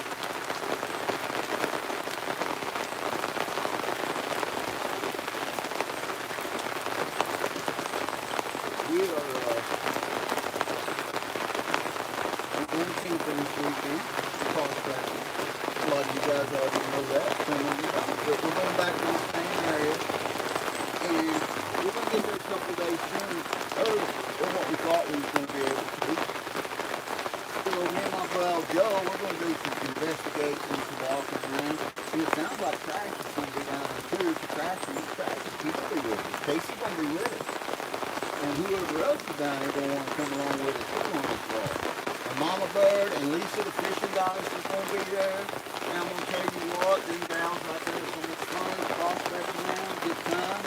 We are going to camping this weekend. Prospector. A lot of you guys already know that. Some of you don't. But we're going back to the same area. And we're going to get there a couple of days early than what we thought we was going to be able to do. So me and my brother Joe, we're going to do some investigating, some walking around. And it sounds like Crash is going to be down there too. So Crash, he's going to be with us. Casey's going to be with us. And whoever else is down there going to want to come along with us too on this walk. And Mama Bird and Lisa, the fishing guys, is going to be there. And I'm going to tell you what, these gals right there are so much fun, prospecting around, good time.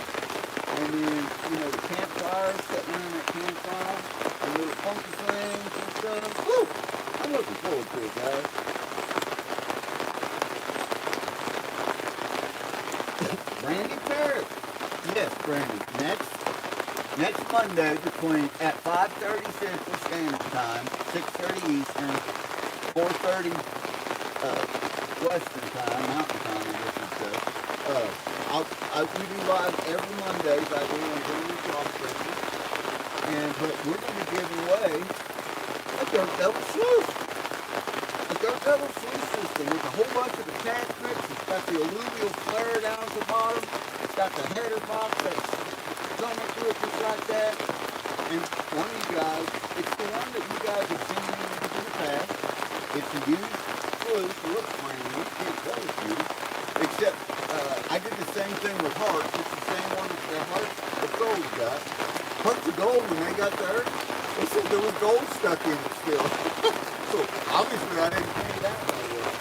And then, you know, the campfire, sitting around that campfire, and little funky things and stuff. Woo! I'm looking forward to it, guys. Brandy Paris. Yes, Brandy. Next Monday at 5:30 Central Standard Time, 6:30 Eastern, 4:30 Western Time, Mountain Time, I guess it's we do live every Monday by doing a Junior Prospector. But we're going to be giving away a dirt double sluice. A dirt double sluice system with a whole bunch of attachments. It's got the alluvial flare down at the bottom. It's got the header box that's coming through it just like that. And one of you guys, it's the one that you guys have seen me use in the past. It's a used sluice. It looks brand new. You can't tell it's used. Except I did the same thing with Hearts. It's the same one that Hearts of Gold got. Hearts of Gold, when they got there, they said there was gold stuck in it still. So obviously I didn't clean that very well.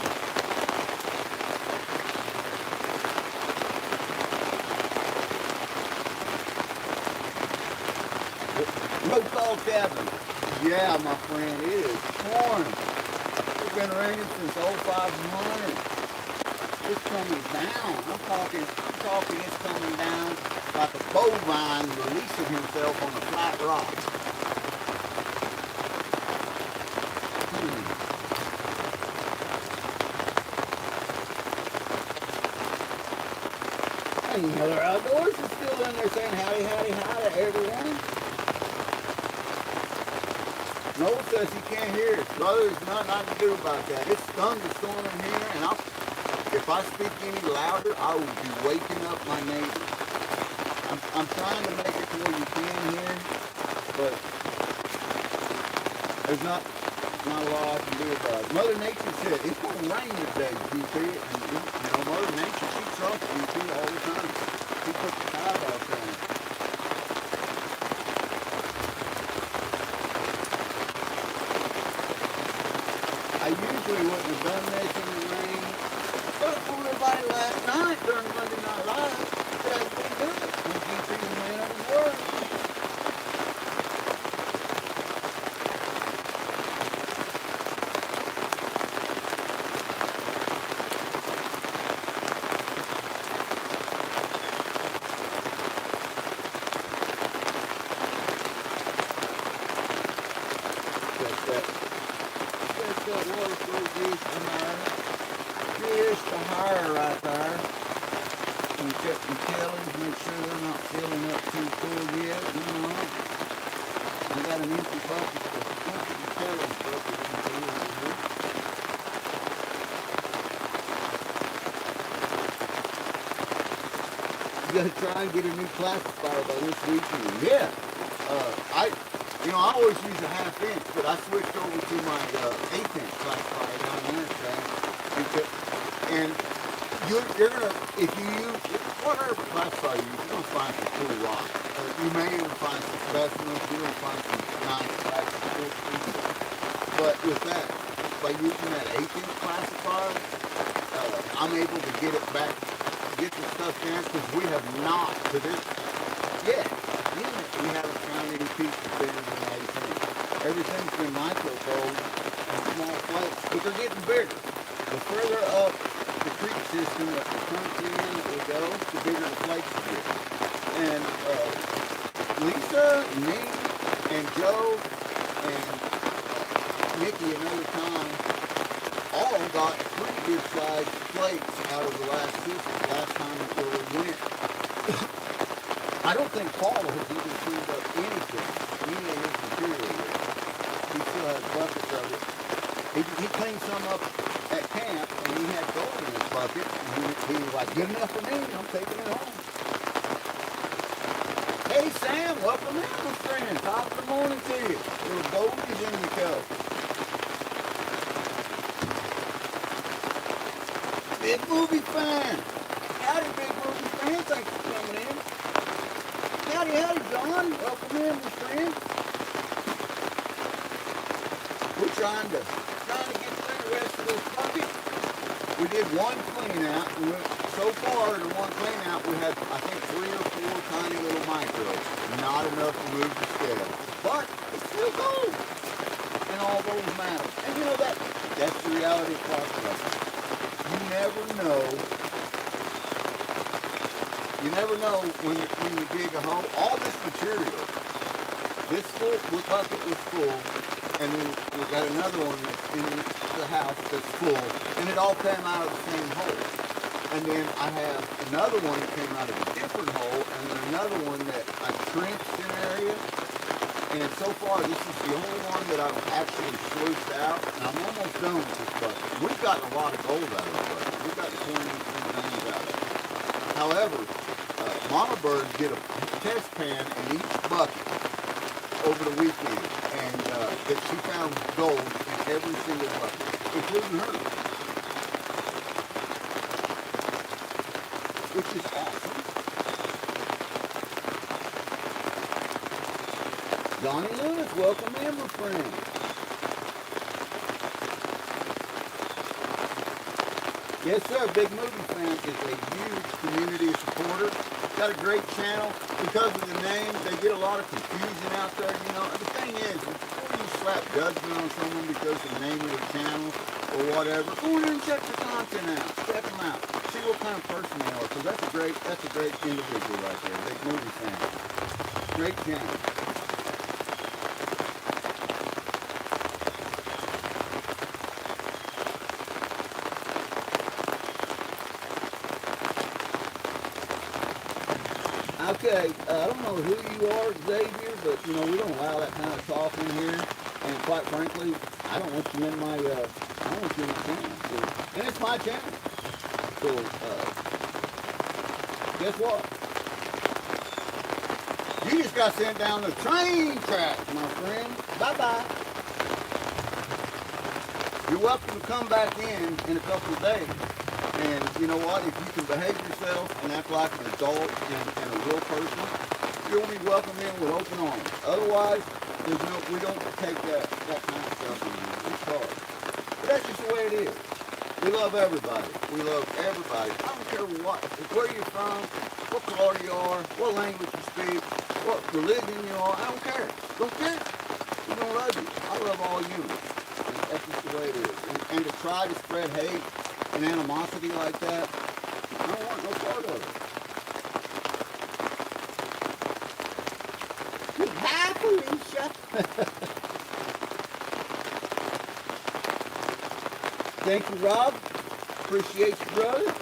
Road Dog Cabin. Yeah, my friend, it is pouring. It's been raining since 0500. It's coming down. I'm talking it's coming down like a bovine releasing himself on a flat rock. And Mother Outdoors is still in there saying howdy, howdy, howdy, everyone. Noel says he can't hear us. Brother, there's nothing I can do about that. It's thunderstorming here, and if I speak any louder, I will be waking up my neighbors. I'm trying to make it to where you can hear, but there's not a lot I can do about it. Mother Nature said, it's going to rain today, GP. And, you know, Mother Nature, she trusts GP all the time. She puts the kibosh on it. I usually wouldn't have done this in the rain. But for everybody last night during Monday Night Live, said I couldn't do it. And GP was man of his word. That water flow fish to higher right there. And check the tailings, make sure they're not filling up too full yet. You know, I got an empty bucket for the tailings bucket in here. You gotta try and get a new classifier by this weekend. Yeah. I always use a 1/2 inch, but I switched over to my 1/8 inch classifier down there. And you're gonna, if you use whatever classifier you use, you're gonna find some cool rock. You may even find some specimens. You're gonna find some nice classifiers. But with that, by using that 1/8 inch classifier, I'm able to get it back, get the stuff down, because we have not to this yet. We haven't found any pieces bigger than 1/8 inch. Everything's been microfold and small flakes, but they're getting bigger. The further up the creek system that the country in we go, the bigger the flakes get. And Lisa, me, and Joe, and Nikki another time, all got pretty good sized flakes out of the last time that we went. I don't think Paul has even cleaned up anything, any of his material yet. He still has buckets of it. He cleaned some up at camp, and he had gold in his bucket, and he was like, good enough for me, I'm taking it home. Hey Sam, welcome in, my friend. Top of the morning to you. Little goldies in your cup. Big movie fan. Howdy, big movie fan. Thanks for coming in. Howdy, John. Welcome in, my friend. We're trying to get through the rest of this bucket. We did one clean out. So far, in one clean out, we had, I think, 3 or 4 tiny little micros. Not enough to move the scale. But it's still gold. And all those matter. And you know that's the reality of prospecting. You never know. You never know when you dig a hole. All this material, this bucket was full, and then we've got another one that's in the house that's full, and it all came out of the same hole. And then I have another one that came out of a different hole, and then another one that I trenched an area. And so far, this is the only one that I've actually sluiced out, and I'm almost done with this bucket. We've gotten a lot of gold out of the bucket. We've gotten 20 things out of it. However, Mama Bird did a test pan in each bucket over the weekend, and that she found gold in every single bucket, including hers, which is awesome. Donnie Lewis, welcome in, my friend. Yes, sir. Big Movie Fan is a huge community supporter. Got a great channel. Because of the name, they get a lot of confusion out there, you know. And the thing is, before you slap judgment on someone because of the name of their channel or whatever, go in there and check the content out. Check them out. See what kind of person they are. Because that's a great individual right there. Big Movie Fan. Great channel. Okay, I don't know who you are, Xavier, but you know we don't allow that kind of talk in here. And quite frankly, I don't want you in my, channel. So, and it's my channel. So, guess what? You just got sent down the train track, my friend. Bye-bye. You're welcome to come back in a couple of days. And you know what? If you can behave yourself and act like an adult and a real person, you'll be welcomed in with open arms. Otherwise, we don't take that kind of stuff in here. It's hard. But that's just the way it is. We love everybody. We love everybody. I don't care where you're from, what color you are, what language you speak, what religion you are. I don't care. Don't care. We're going to love you. I love all humans. And that's just the way it is. And to try to spread hate and animosity like that, I don't want no part of it. Hi, Felicia. Thank you, Rob. Appreciate you, brother.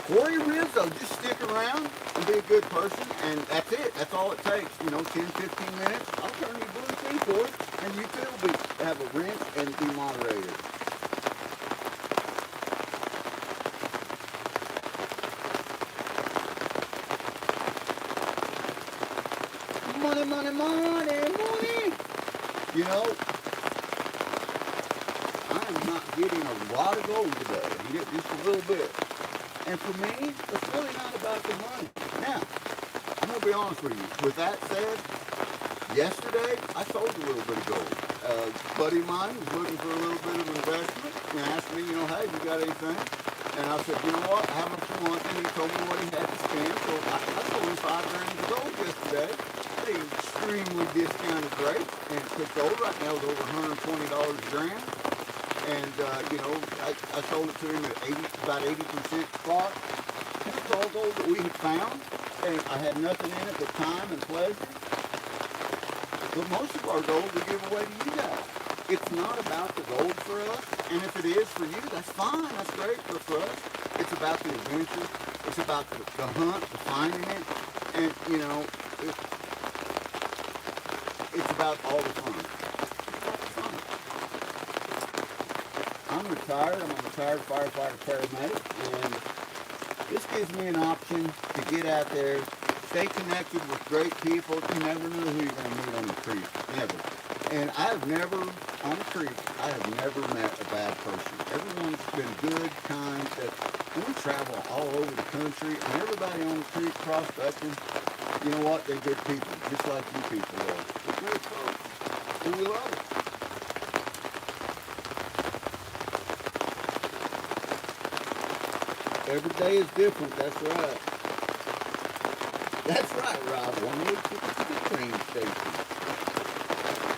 Corey Rizzo, just stick around and be a good person, and that's it. That's all it takes. You know, 10, 15 minutes. I'll turn you blue too, Corey. And you too will have a rinse and be moderated. Money, money, money, money. You know, I'm not getting a lot of gold today. I'm getting just a little bit. And for me, it's really not about the money. Now, I'm going to be honest with you. With that said, yesterday, I sold a little bit of gold. A buddy of mine was looking for a little bit of investment and asked me, you know, hey, you got anything? And I said, you know what, I have a few months, and he told me what he had to spend. So I sold him 5 grams of gold yesterday at an extremely discounted rate. And took gold right now is over $120 a gram. And, you know, I sold it to him at about 80% spot. And it's all gold that we had found. And I had nothing in it but time and pleasure. But most of our gold we give away to you guys. It's not about the gold for us, and if it is for you, that's fine, that's great, but for us, it's about the adventure, it's about the hunt, the finding it, and, you know, it's about all the fun. I'm retired, I'm a retired firefighter paramedic, and this gives me an option to get out there, stay connected with great people. You never know who you're going to meet on the creek. Never. And I've never on the creek, I have never met a bad person. Everyone's been good, kind. We travel all over the country, and everybody on the creek prospecting, you know what? They're good people, just like you people are. They're great folks, and we love it. Every day is different, that's right. That's right, Rob. One way to the train station.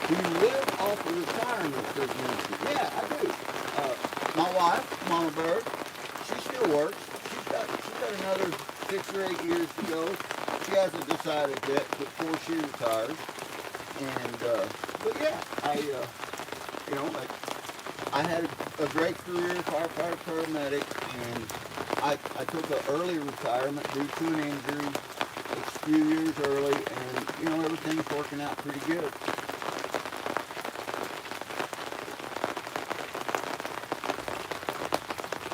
Do you live off of retirement, says Nancy? Yeah, I do. My wife, Mama Bird, she still works. She's got another 6 or 8 years to go. She hasn't decided yet before she retires. And but yeah, I had a great career, firefighter, paramedic, and I took an early retirement due to an injury. It's a few years early, and everything's working out pretty good.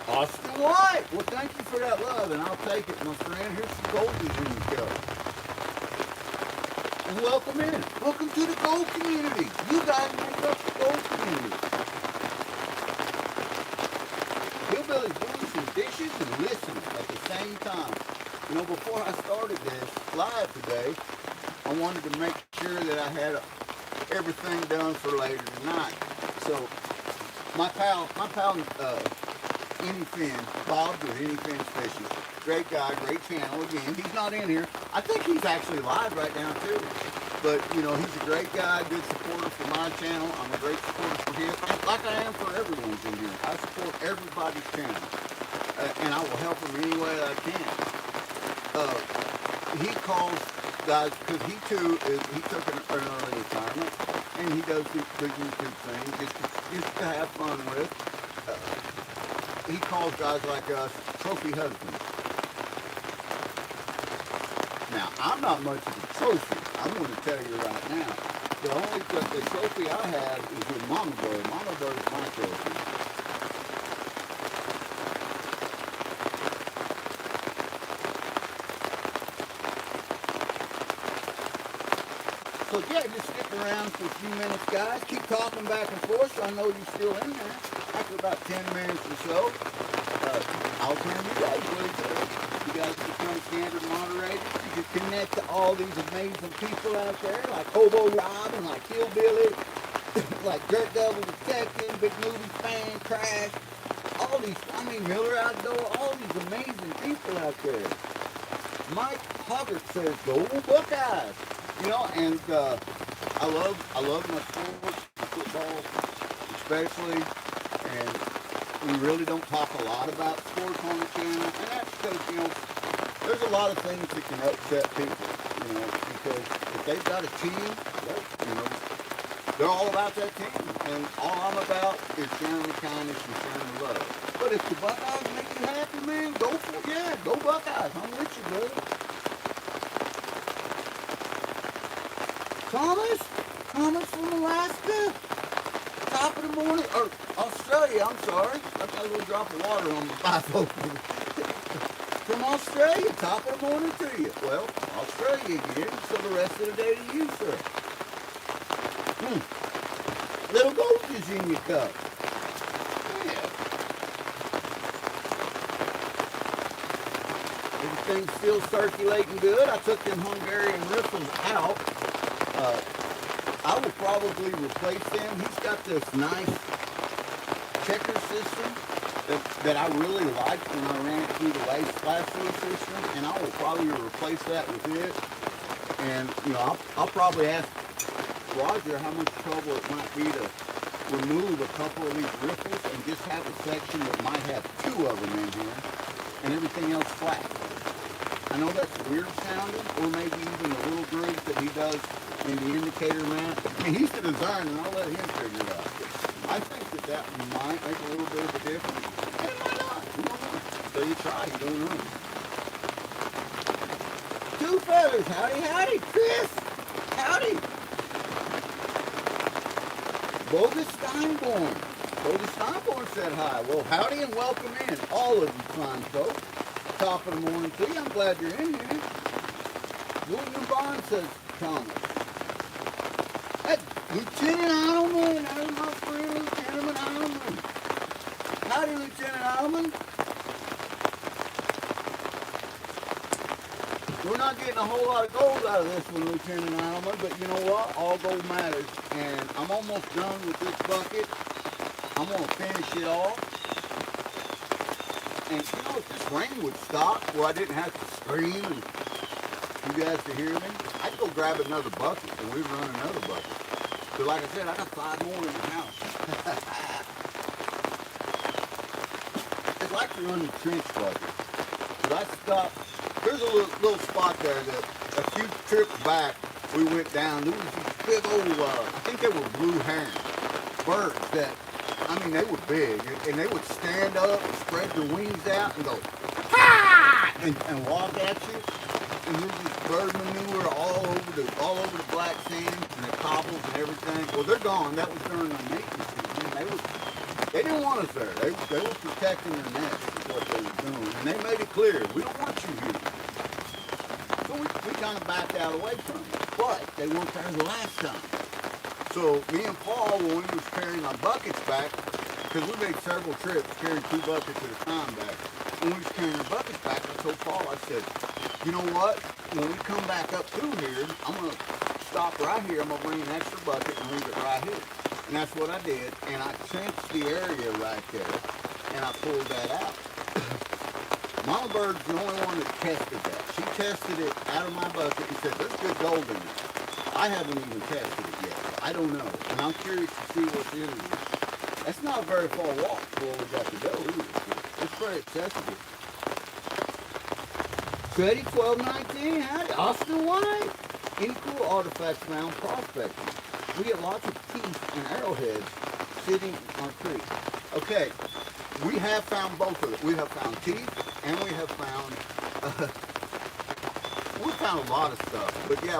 Austin White, well, thank you for that love, and I'll take it, my friend. Here's some goldies in the cup. And welcome in. Welcome to the gold community. You guys make up the gold community. Hillbilly's doing some dishes and listening at the same time. Before I started this live today, I wanted to make sure that I had everything done for later tonight. So my pal, Any Finn, Bob with Any Finn's Fishing, great guy, great channel. Again, he's not in here. I think he's actually live right now too. But he's a great guy, good supporter for my channel. I'm a great supporter for his, like I am for everyone's in here. I support everybody's channel, and I will help them any way that I can. He calls guys because he took an early retirement, and he does the YouTube thing just to have fun with. He calls guys like us trophy husbands. Now, I'm not much of a trophy. I'm going to tell you right now. The trophy I have is with Mama Bird. Mama Bird is my trophy. So yeah, just stick around for a few minutes, guys. Keep talking back and forth so I know you're still in there. After about 10 minutes or so, I'll turn you guys loose. You guys become standard moderators. You can connect to all these amazing people out there, like Hobo Rob and like Hillbilly, like Dirt Devil Detective, Big Movie Fan, Crash, all these, Miller Outdoor, all these amazing people out there. Mike Hubbard says, go Buckeyes. And I love my sports, my football especially, and we really don't talk a lot about sports on the channel, and that's because, there's a lot of things that can upset people, because if they've got a team, they're all about that team, and all I'm about is sharing the kindness and sharing the love. But if the Buckeyes make you happy, man, go for it, yeah, go Buckeyes, I'm with you, brother. Thomas from Alaska, top of the morning, or Australia, I'm sorry. I got a little drop of water on my bifocal. From Australia, top of the morning to you. Well, Australia again, so the rest of the day to you, sir. Little goat is in your cup. Yeah. Everything's still circulating good. I took them Hungarian riffles out. I will probably replace them. He's got this nice checker system that I really liked when I ran it through the lasso system, and I will probably replace that with it. And I'll probably ask Roger how much trouble it might be to remove a couple of these riffles and just have a section that might have 2 of them in here, and everything else flat. I know that's weird sounding, or maybe even the little grooves that he does in the indicator mount. He's the designer, and I'll let him figure it out. I think that might make a little bit of a difference. And it might not. You don't know. So you try, you don't know. 2 feathers. Howdy, howdy. Chris. Howdy. Bogus Steinborn. Bogus Steinborn said hi. Well, howdy and welcome in, all of you fine folks. Top of the morning to you. I'm glad you're in here. William Bond says, Thomas. Lieutenant Eidelman, there's my friend Lieutenant Eidelman. Howdy, Lieutenant Eidelman. We're not getting a whole lot of gold out of this one, Lieutenant Eidelman, but you know what? All gold matters. And I'm almost done with this bucket. I'm going to finish it off. And you know, if this rain would stop where I didn't have to scream and you guys to hear me, I'd go grab another bucket and we'd run another bucket. So like I said, I got 5 more in the house. I'd like to run the trench bucket. But I stopped. There's a little spot there that a few trips back we went down. There was these big old, I think they were blue heron birds that, I mean, they were big. And they would stand up and spread their wings out and go, ha! And walk at you. And there's this bird manure all over the black sand and the cobbles and everything. Well, they're gone. That was during the maintenance season. They didn't want us there. They were protecting their nest is what they were doing. And they made it clear, we don't want you here. So we kind of backed out away from them. But they weren't there the last time. So me and Paul, when we was carrying our buckets back, because we made several trips carrying 2 buckets at a time back. When we was carrying our buckets back, I told Paul, I said, you know what? When we come back up through here, I'm going to stop right here. I'm going to bring an extra bucket and leave it right here. And that's what I did. And I trenched the area right there. And I pulled that out. Mama Bird's the only one that tested that. She tested it out of my bucket and said, there's good gold in it. I haven't even tested it yet. I don't know. And I'm curious to see what's in it. That's not a very far walk before we got to go either. It's pretty accessible. Freddy 1219, howdy. Austin White. Any cool artifacts found Prospector? We get lots of teeth and arrowheads sitting on creek. Okay, we have found both of them. We have found teeth and we have found a lot of stuff. But yeah,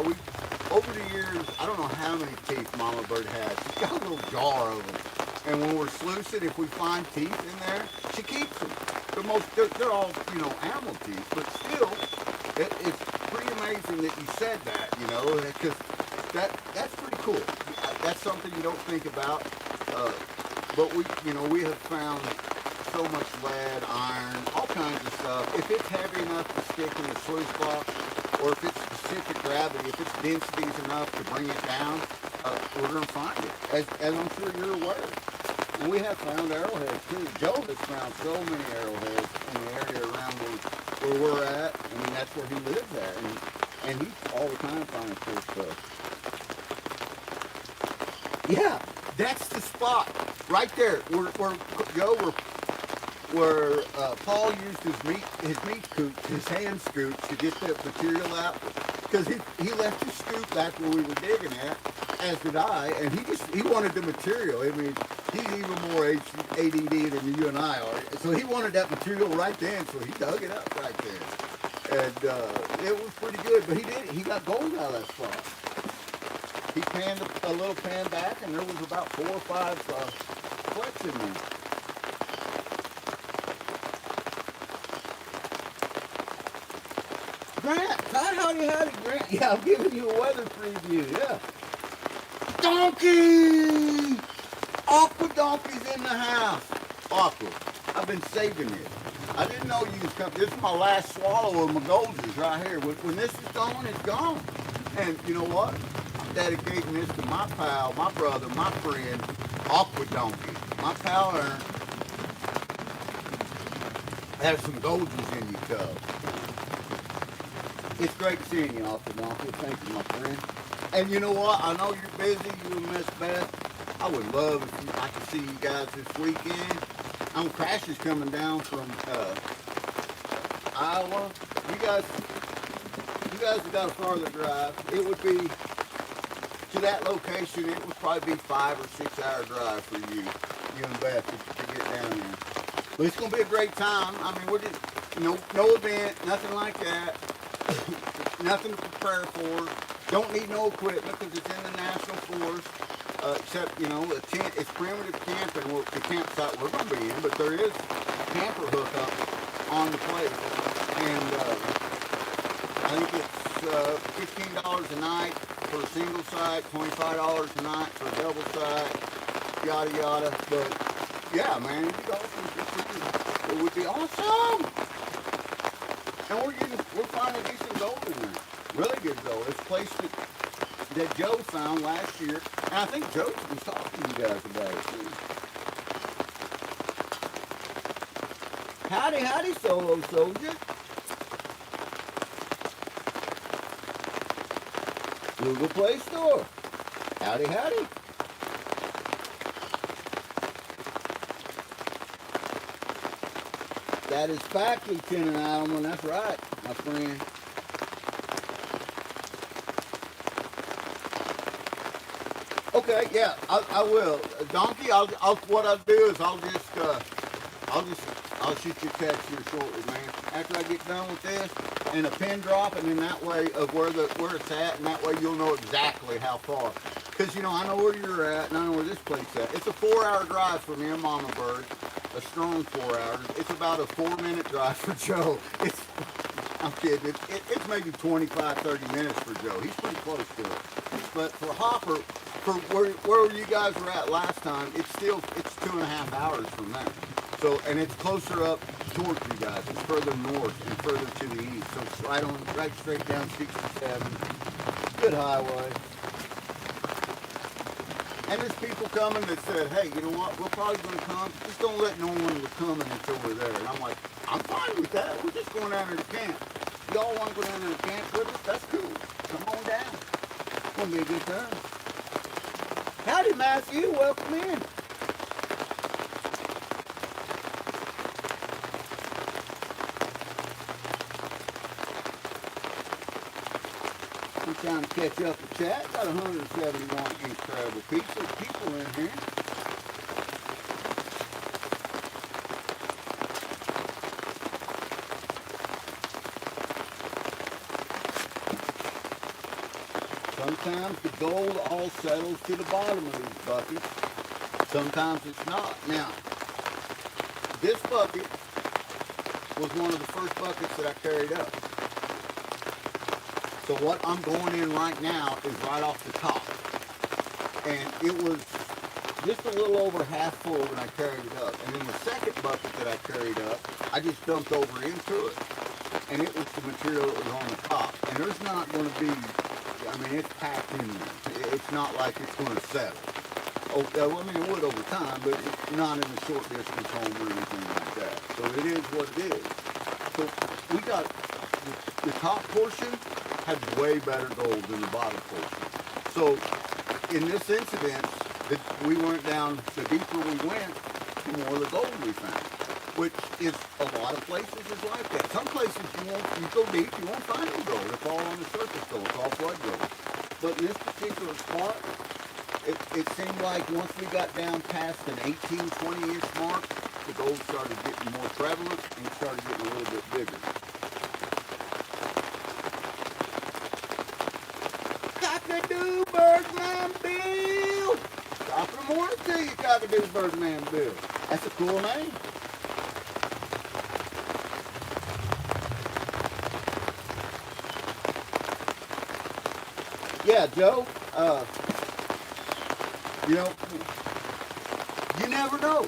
over the years, I don't know how many teeth Mama Bird has. She's got a little jar of them. And when we're sluicing, if we find teeth in there, she keeps them. They're all, you know, animal teeth, but still, it's pretty amazing that you said that, you know, because that's pretty cool. That's something you don't think about. But we have found so much lead, iron, all kinds of stuff. If it's heavy enough to stick in the sluice box, or if it's specific gravity, if its density is enough to bring it down, we're going to find it, as I'm sure you're aware. And we have found arrowheads too. Joe has found so many arrowheads in the area around where we're at. I mean, that's where he lives at. And he's all the time finding cool stuff. Yeah, that's the spot. Right there. Where Paul used his meat scoops, his hand scoops to get that material out. Because he left his scoop back where we were digging at, as did I, and he wanted the material. I mean, he's even more ADD than you and I are. So he wanted that material right then, so he dug it up right there. And it was pretty good, but he got gold out of that spot. He panned a little pan back, and there was about 4 or 5 flecks in there. Grant, howdy, Grant. Yeah, I'm giving you a weather preview, yeah. Donkey! Aqua Donkey's in the house. Aqua. I've been saving it. I didn't know you was coming. This is my last swallow of my Golders right here. When this is gone, it's gone. And you know what? I'm dedicating this to my pal, my brother, my friend, Aqua Donkey. My pal Aaron has some Golders in you, cub. It's great seeing you, Aqua Donkey. Thank you, my friend. And you know what? I know you're busy. You and Miss Beth. I would love if I could see you guys this weekend. Crash is coming down from Iowa. You guys have got a farther drive. It would be to that location. It would probably be 5 or 6 hour drive for you and Beth to get down there. But it's gonna be a great time. I mean, we're just no event, nothing like that. Nothing to prepare for. Don't need no equipment because it's in the national forest. Except, you know, a tent, it's primitive camping, the campsite we're going to be in, but there is camper hookup on the place. And I think it's $15 a night for a single site, $25 a night for a double site, yada yada. But yeah, man, it'd be awesome. It would be awesome. And we're finding decent gold in there. Really good gold. It's a place that Joe found last year. And I think Joe was talking to you guys about it too. Howdy, howdy, Solo Soldier. Google Play Store. Howdy, howdy. That is fact, Lieutenant Adelman. That's right, my friend. Okay, yeah, I will. Donkey, what I'll do is I'll shoot you a text here shortly, man. After I get done with this, and a pin drop, and then that way of where it's at, and that way you'll know exactly how far. Because you know I know where you're at, and I know where this place's at. It's a 4-hour drive for me and Mama Bird. A strong 4 hours. It's about a 4-minute drive for Joe. I'm kidding. It's maybe 25, 30 minutes for Joe. He's pretty close to it. But for Hopper, for where you guys were at last time, it's 2.5 hours from there. So, and it's closer up towards you guys. It's further north and further to the east. So it's right straight down 67. Good highway. And there's people coming that said, hey, you know what, we're probably going to come. Just don't let no one we're coming until we're there. And I'm like, I'm fine with that. We're just going down to the camp. Y'all want to go down to the camp with us? That's cool. Come on down. It's going to be a good time. Howdy, Matthew. Welcome in. I'm trying to catch up with chat. Got 171 incredible people in here. Sometimes the gold all settles to the bottom of these buckets. Sometimes it's not. Now, this bucket was one of the first buckets that I carried up. So what I'm going in right now is right off the top. And it was just a little over half full when I carried it up. And then the second bucket that I carried up, I just dumped over into it. And it was the material that was on the top. And there's not going to be, I mean, it's packed in there. It's not like it's going to settle. Oh, I mean, it would over time, but it's not in a short distance home or anything like that. So it is what it is. So we got the top portion had way better gold than the bottom portion. So in this incident, we went down, the deeper we went, the more the gold we found. Which is a lot of places is like that. Some places you go deep, you won't find any gold. It's all on the surface gold, it's all flood gold. But in this particular spot, it seemed like once we got down past an 18, 20 inch mark, the gold started getting more prevalent and started getting a little bit bigger. Cockadoo Birdman Bill! Top of the morning to you, Cockadoo Birdman Bill. That's a cool name. Yeah, Joe, you know, you never know.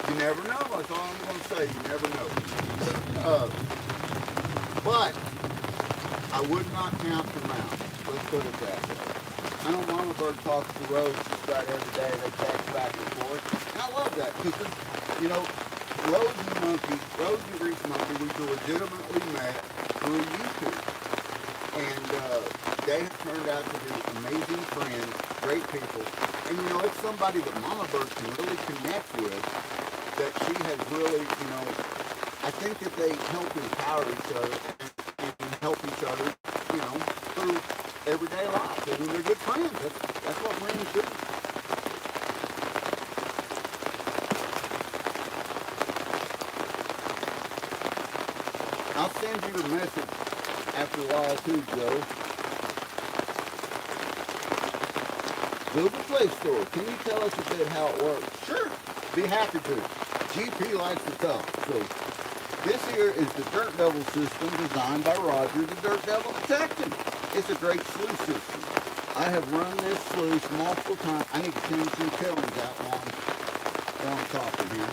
You never know. That's all I'm going to say. You never know. But I would not count them out. Let's put it that way. I know Mama Bird talks to Rose just about every day. They text back and forth. And I love that because, you know, Rose and Grease Monkey, we legitimately met through YouTube. And they have turned out to be amazing friends, great people. And, you know, it's somebody that Mama Bird can really connect with, that she has really, you know, I think that they help empower each other and help each other, you know, through everyday life. I mean, they're good friends. That's what friends do. I'll send you the message after a while too, Joe. Google Play Store, can you tell us a bit how it works? Sure, be happy to. GP likes to talk. So this here is the Dirt Devil system designed by Roger, the Dirt Devil of Texas. It's a great sluice system. I have run this sluice multiple times. I need to change some tailings out while I'm talking here.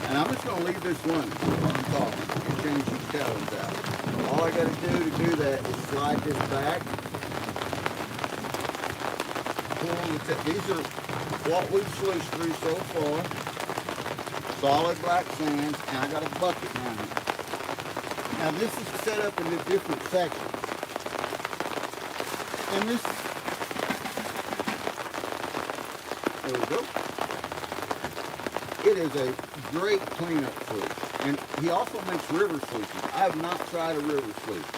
And I'm just going to leave this running while I'm talking and change these tailings out. All I got to do that is slide this back. These are what we've sluiced through so far. Solid black sand, and I got a bucket around it. Now this is set up into different sections. And this, there we go. It is a great cleanup sluice. And he also makes river sluices. I have not tried a river sluice,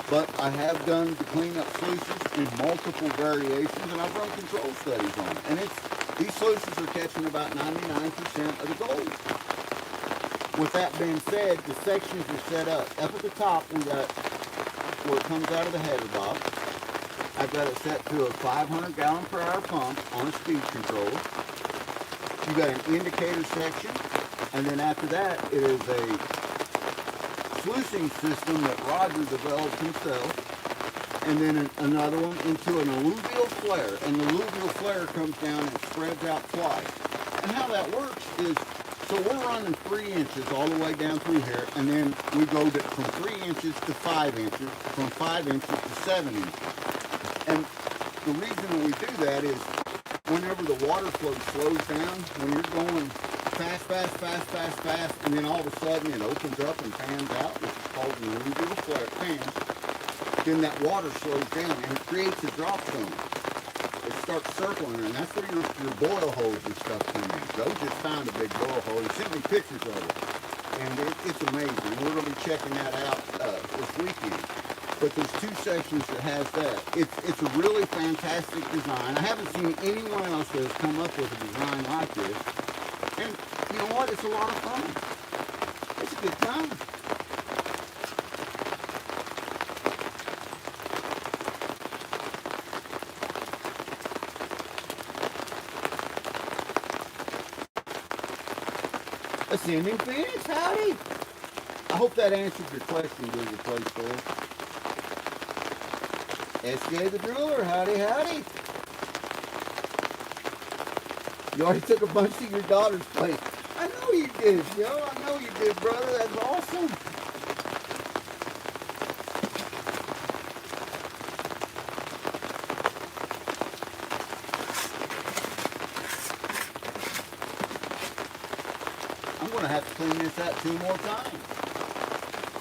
but I have done the cleanup sluices in multiple variations, and I've run control studies on it. And these sluices are catching about 99% of the gold. With that being said, the sections are set up. Up at the top, we got where it comes out of the header box. I've got it set to a 500 gallon per hour pump on a speed control. You got an indicator section, and then after that, it is a sluicing system that Roger developed himself, and then another one into an alluvial flare, and the alluvial flare comes down and spreads out twice. And how that works is, so we're running 3 inches all the way down through here, and then we go from 3 inches to 5 inches, from 5 inches to 7 inches. And the reason that we do that is whenever the water flow slows down, when you're going fast, and then all of a sudden it opens up and fans out, which is called an alluvial flare fans, then that water slows down and it creates a drop zone. It starts circling, and that's where your boil holes and stuff come in. Joe just found a big boil hole. He sent me pictures of it, and it's amazing. We're going to be checking that out this weekend. But there's 2 sections that has that. It's a really fantastic design. I haven't seen anyone else that has come up with a design like this. And you know what? It's a lot of fun. It's a good time. Ascending Phoenix, howdy. I hope that answered your question, Google Play Store. SJ the Driller, howdy, howdy. You already took a bunch of your daughter's place. I know you did, Joe. I know you did, brother. That's awesome. I'm going to have to clean this out 2 more times.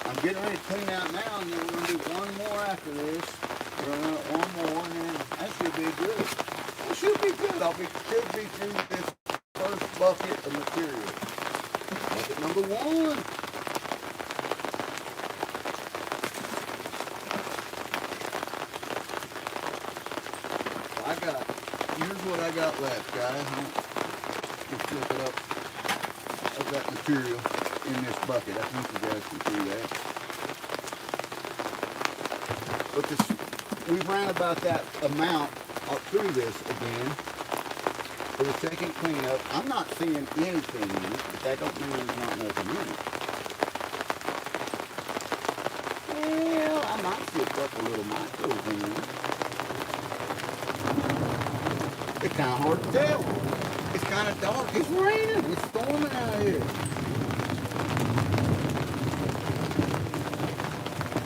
I'm getting ready to clean out now, and then we're going to do 1 more after this. We're going to do 1 more, and then that should be good. It should be good. Should be through this first bucket of material. Bucket number 1. Here's what I got left, guys. Let's flip it up. I've got material in this bucket. I think you guys can see that. But we ran about that amount up through this again for the second cleanup. I'm not seeing anything in it, but that don't mean there's not nothing in it. Well, I might see a couple little micros in there. It's kind of hard to tell. It's kind of dark. It's raining. It's storming out here.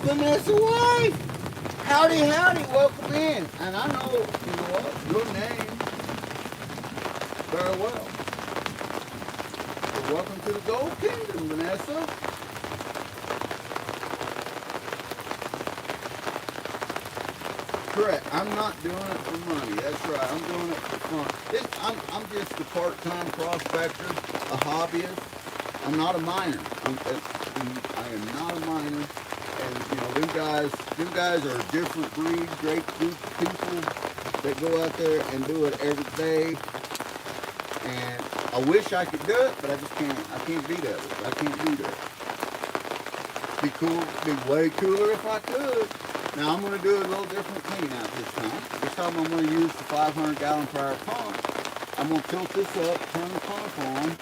Vanessa White! Howdy, howdy. Welcome in. And I know, you know what, your name very well. So welcome to the Gold Kingdom, Vanessa. Correct. I'm not doing it for money. That's right. I'm doing it for fun. I'm just a part-time prospector, a hobbyist. I'm not a miner. I am not a miner. And you know, them guys are a different breed, great group of people that go out there and do it every day. And I wish I could do it, but I just can't. I can't be that way. I can't do that. Be cool. Be way cooler if I could. Now I'm going to do a little different clean out this time. This time I'm going to use the 500 gallon per hour pump. I'm going to tilt this up, turn the pump on,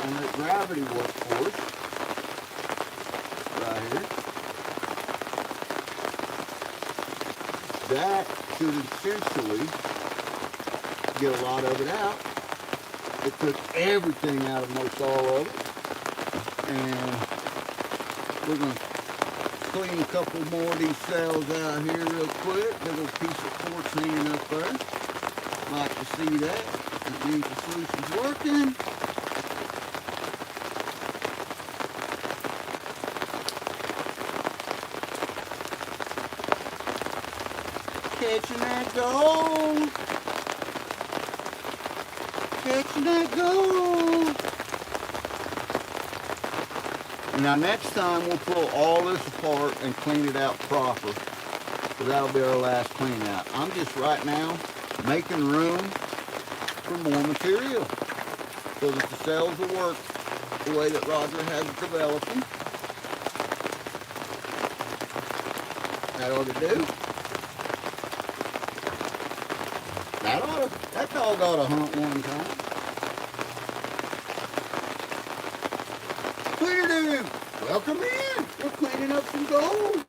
and let gravity work for us. Right here. that should essentially get a lot of it out. It took everything out of most all of it. And we're going to clean a couple more of these cells out here real quick. Little piece of quartz hanging up there. Like to see that. That means the sluice is working. Catching that gold. Catching that gold. Now next time we'll pull all this apart and clean it out proper. So that'll be our last clean out. I'm just right now making room for more material so that the cells will work the way that Roger has it developing. That ought to do. That dog ought to hunt one time. Clear, welcome in. We're cleaning up some gold.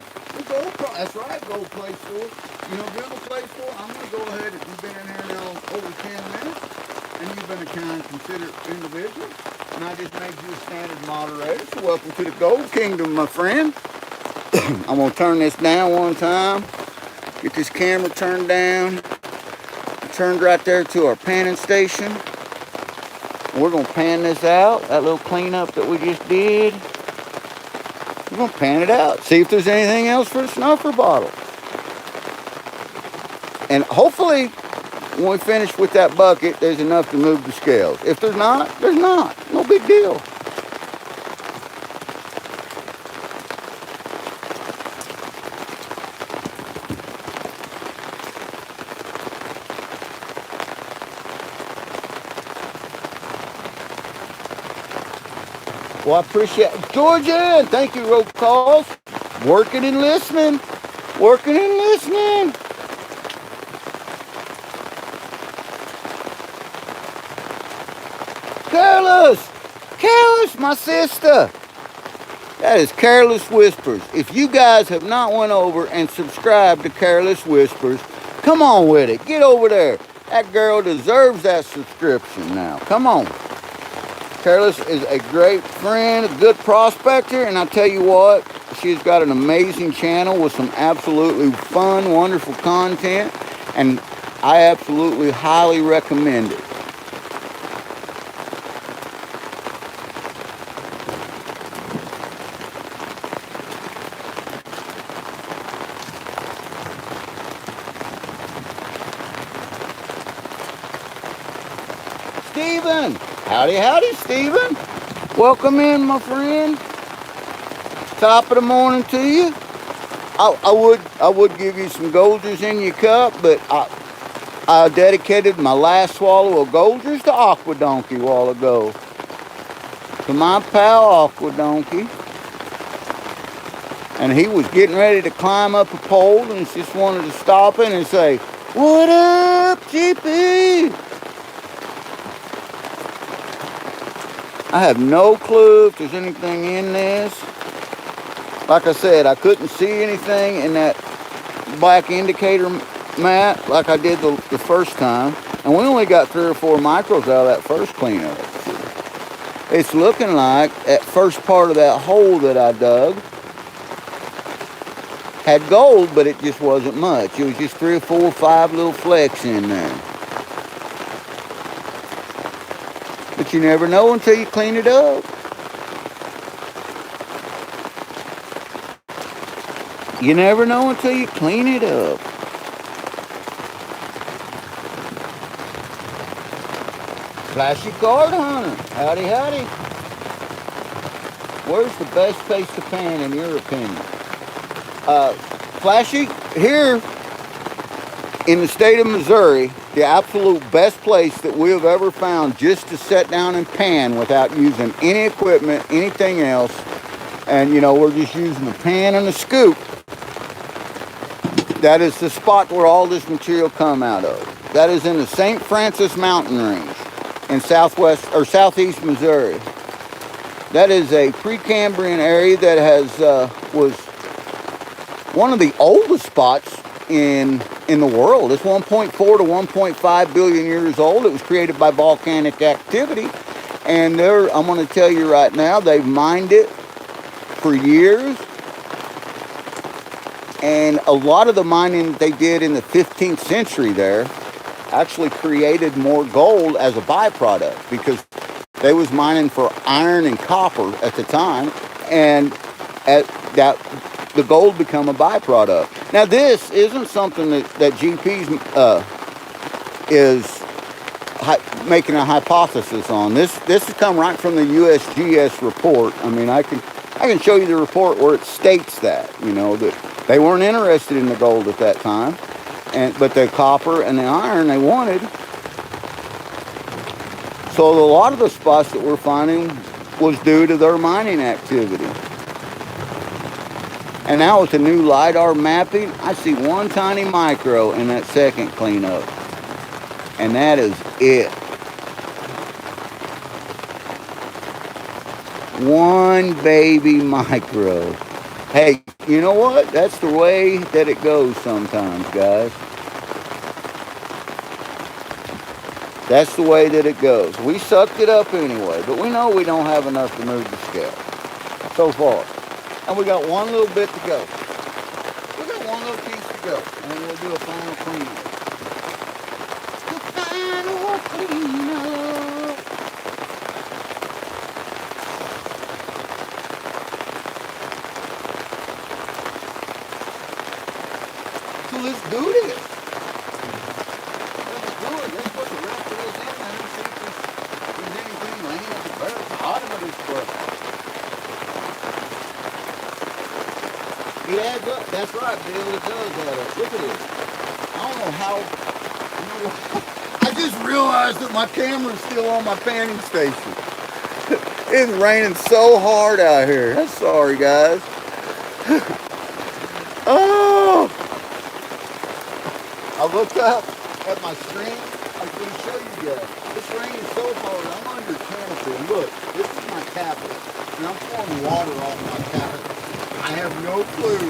That's right, gold plate store. You know, beautiful plate store. I'm going to go ahead. You've been in here now over 10 minutes, and you've been a kind, considerate individual. And I just made you a standard moderator. So welcome to the Gold Kingdom, my friend. I'm going to turn this down one time. Get this camera turned down. Turned right there to our panning station. We're going to pan this out. That little cleanup that we just did. We're going to pan it out. See if there's anything else for the snuffer bottle. And hopefully, when we finish with that bucket, there's enough to move the scales. If there's not, there's not. No big deal. Well, I appreciate it. Georgia, thank you, roll calls. Working and listening. Working and listening. Careless, my sister. That is Careless Whispers. If you guys have not went over and subscribed to Careless Whispers, come on with it. Get over there. That girl deserves that subscription now. Come on. Careless is a great friend, a good prospector, and I tell you what, she's got an amazing channel with some absolutely fun, wonderful content, and I absolutely highly recommend it. Stephen! Howdy, Stephen. Welcome in, my friend. Top of the morning to you. I would give you some Golders in your cup, but I dedicated my last swallow of Golders to Aqua Donkey a while ago. To my pal Aqua Donkey. And he was getting ready to climb up a pole and just wanted to stop in and say, "What up, GP?" I have no clue if there's anything in this. Like I said, I couldn't see anything in that black indicator mat like I did the first time. And we only got 3 or 4 micros out of that first cleanup. It's looking like that first part of that hole that I dug had gold, but it just wasn't much. It was just 3 or 4 or 5 little flecks in there. But you never know until you clean it up. You never know until you clean it up. Flashy card hunter. Howdy. Where's the best place to pan in your opinion? Flashy, here in the state of Missouri, the absolute best place that we have ever found just to sit down and pan without using any equipment, anything else, and you know, we're just using the pan and the scoop. That is the spot where all this material come out of. That is in the St. Francis Mountain Range in southwest or southeast Missouri. That is a Precambrian area that has was one of the oldest spots in the world. It's 1.4 to 1.5 billion years old. It was created by volcanic activity. And I'm going to tell you right now, they've mined it for years. And a lot of the mining that they did in the 15th century there actually created more gold as a byproduct, because they was mining for iron and copper at the time, and at that the gold become a byproduct. Now this isn't something that GP's is making a hypothesis on. This has come right from the USGS report. I mean, I can show you the report where it states that, that they weren't interested in the gold at that time, but the copper and the iron they wanted. So a lot of the spots that we're finding was due to their mining activity. And now with the new LiDAR mapping, I see one tiny micro in that second cleanup. And that is it. One baby micro. Hey, you know what? That's the way that it goes sometimes, guys. That's the way that it goes. We sucked it up anyway, but we know we don't have enough to move the scale so far. And we got one little bit to go. We got one little piece to go, and then we'll do a final cleanup. The final cleanup. So let's do this. Let's do it. Let's put the rest of this in there and see if there's anything laying at the very bottom of this bucket. It adds up. That's right, Bill. It does add up. Look at this. I don't know how. I just realized that my camera's still on my panning station. It's raining so hard out here. I'm sorry, guys. Oh! I looked up at my screen. I was going to show you guys. This rain is so hard. I'm under canopy. Look, this is my tablet. And I'm pouring water off my tablet. I have no clue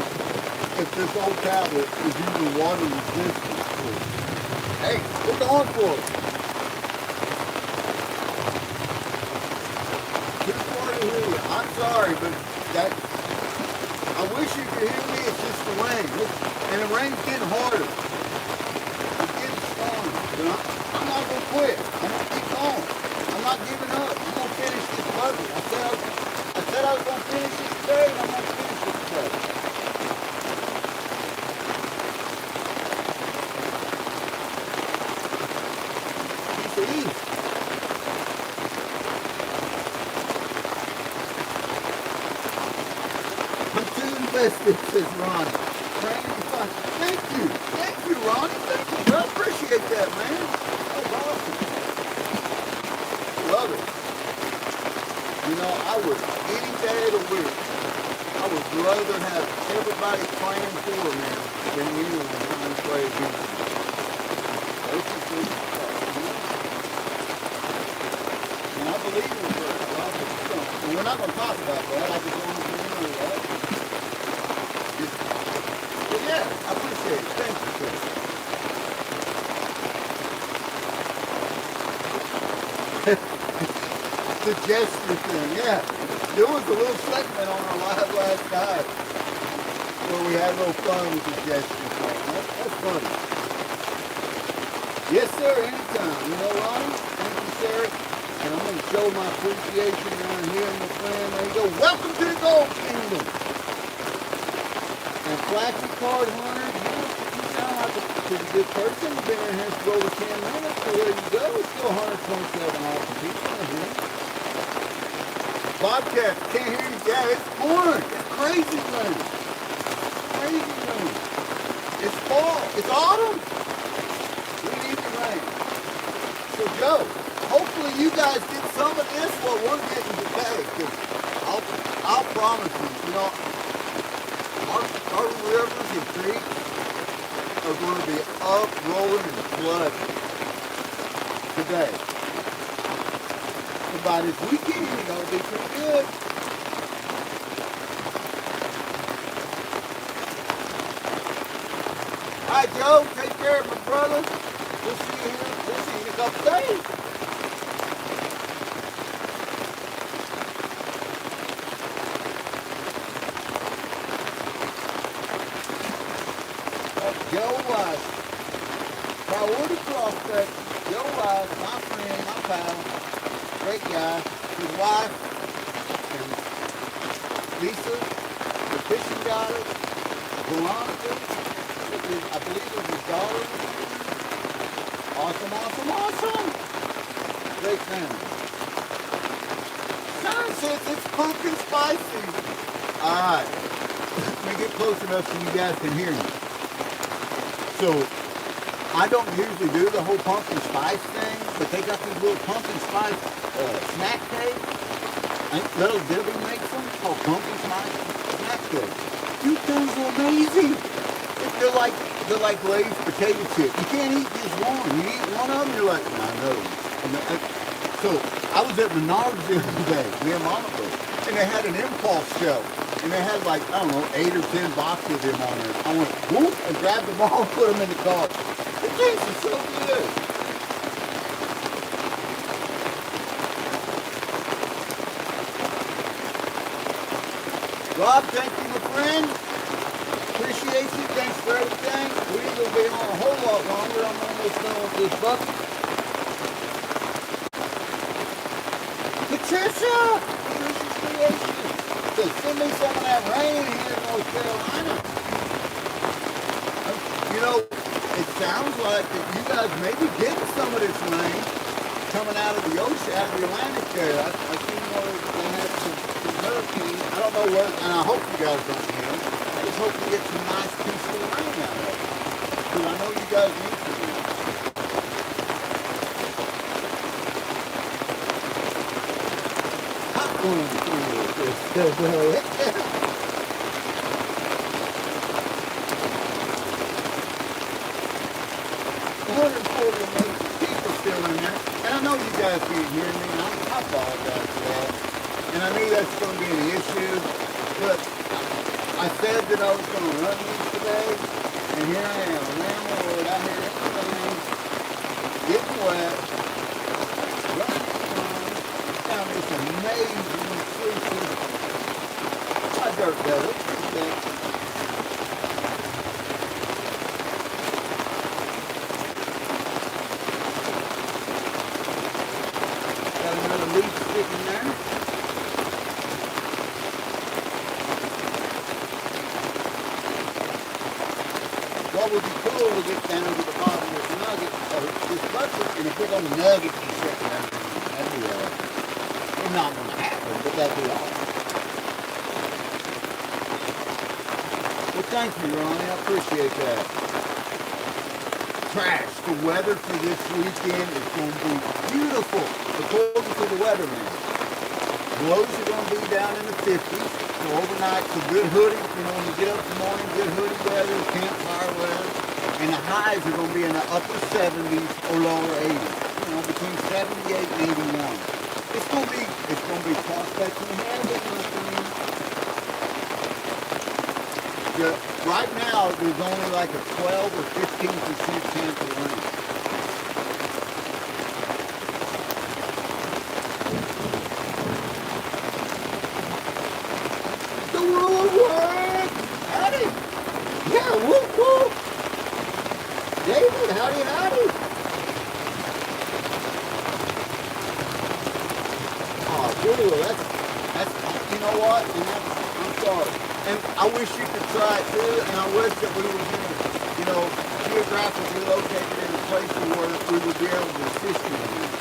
if this old tablet is even water resistant. Hey, we're going for it. Too far to hear you. I'm sorry, but I wish you could hear me. It's just the rain. And the rain's getting harder. It's getting stronger. But I'm not going to quit. I'm going to keep going. I'm not giving up. I'm going to finish this puzzle. I said I was going to finish this today, and I'm going to finish it today. Piece of east. I'm too invested, says Ronnie. Thank you. Thank you, Ronnie. Thank you. I appreciate that, man. That's awesome. Love it. I would, any day of the week, I would rather have everybody playing for me than you when you play against me. Those are good stuff, And I believe in the and we're not going to talk about that. I just want to remember that. But yeah, I appreciate it. Thank you, sir. The gesture thing, yeah. There was a little segment on our live last night where we had a little fun with the gesture thing. That's funny. Yes, sir, anytime. Ronnie? Thank you, sir. And I'm going to show my appreciation around here, my friend. There you go. Welcome to the Gold Kingdom. And Flashy Card Hunter, you sound like a pretty good person. You've been in here for over 10 minutes. So there you go. It's still 127 awesome people in here. Bobcat, can't hear you. Yeah, it's pouring. It's crazy rain. Crazy rain. It's fall. It's autumn. We need the rain. So Joe, hopefully you guys get some of this what we're getting today. Because I'll promise you, our rivers and creeks are going to be up, rolling, and flooding today. And by this weekend, it'll be pretty good. right, Joe. Take care of my brother. We'll see you here. We'll see you in a couple days. Joe Weiss, Priority Prospector. Joe Weiss, my friend, my pal, great guy. His wife and Lisa, the fishing goddess, Veronica, I believe it was his daughter. Awesome, awesome, awesome. Great family. John says it's pumpkin spice season. Alright. Let me get close enough so you guys can hear me. So, I don't usually do the whole pumpkin spice thing, but they got these little pumpkin spice snack cakes. Little Debbie makes them called pumpkin spice snack cakes. Dude, those are amazing. They're like Lay's potato chips. You can't eat just one. You eat one of them, you're like, I know. So, I was at Menards the other day, near Monaco, and they had an impulse show. And they had like, I don't know, 8 or 10 boxes of them on there. I went, whoop, and grabbed them all and put them in the cart. The taste is so good. Rob, thank you, my friend. Appreciate you. Thanks for everything. We're going to be on a whole lot longer. I'm almost done with this bucket. Patricia! Patricia's Creation. So send me some of that rain here in North Carolina. You know, it sounds like that you guys may be getting some of this rain coming out of the ocean, out of the Atlantic there. I seen where they had some hurricanes. I don't know where, and I hope you guys don't get them. I just hope you get some nice, peaceful rain out of it. Because I know you guys need to do it. Hot one for you. 140 people still in there. And I know you guys can't hear me, and I apologize for that. And I knew that's going to be an issue, but I said that I was going to run these today, and here I am, around the Lord, out here in the rain, getting wet, running around, found this amazing Sluicing. My dirt devil. Got another leaf sticking there. What would be cool to get down to the bottom of this nugget, or this bucket, and a big old nugget be sitting there. That'd be it's not going to happen, but that'd be awesome. Well, thank you, Ronnie. I appreciate that. Trash. The weather for this weekend is going to be beautiful, according to the weatherman. Lows are going to be down in the 50s. So overnight, so good hoodie. You know, when you get up in the morning, good hoodie weather, campfire weather. And the highs are going to be in the upper 70s or lower 80s. You know, between 78 and 81. It's going to be prospecting heaven, my friend. Right now, there's only like a 12 or 15% chance of rain. The world word! Howdy! Yeah, whoop whoop! David, howdy howdy! Oh, cool, that's, you know what? And I'm sorry. And I wish you could try it too, and I wish that we were here, you know, geographically located in a place where we would be able to assist you in this.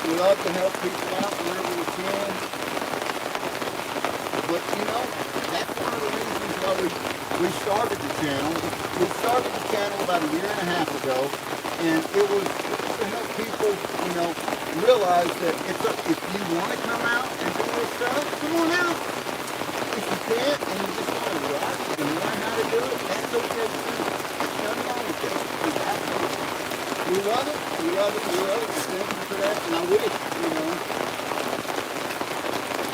We love to help people out wherever we can. But, you know, that's one of the reasons why we started the channel. We started the channel about a year and a half ago, and it was to help people, you know, realize that if you want to come out and do this stuff, come on out. If you can't and you just want to watch and learn how to do it, that's okay too. There's nothing wrong with that. We love it. We love it. We love it. Thank you for that. And I wish, you know.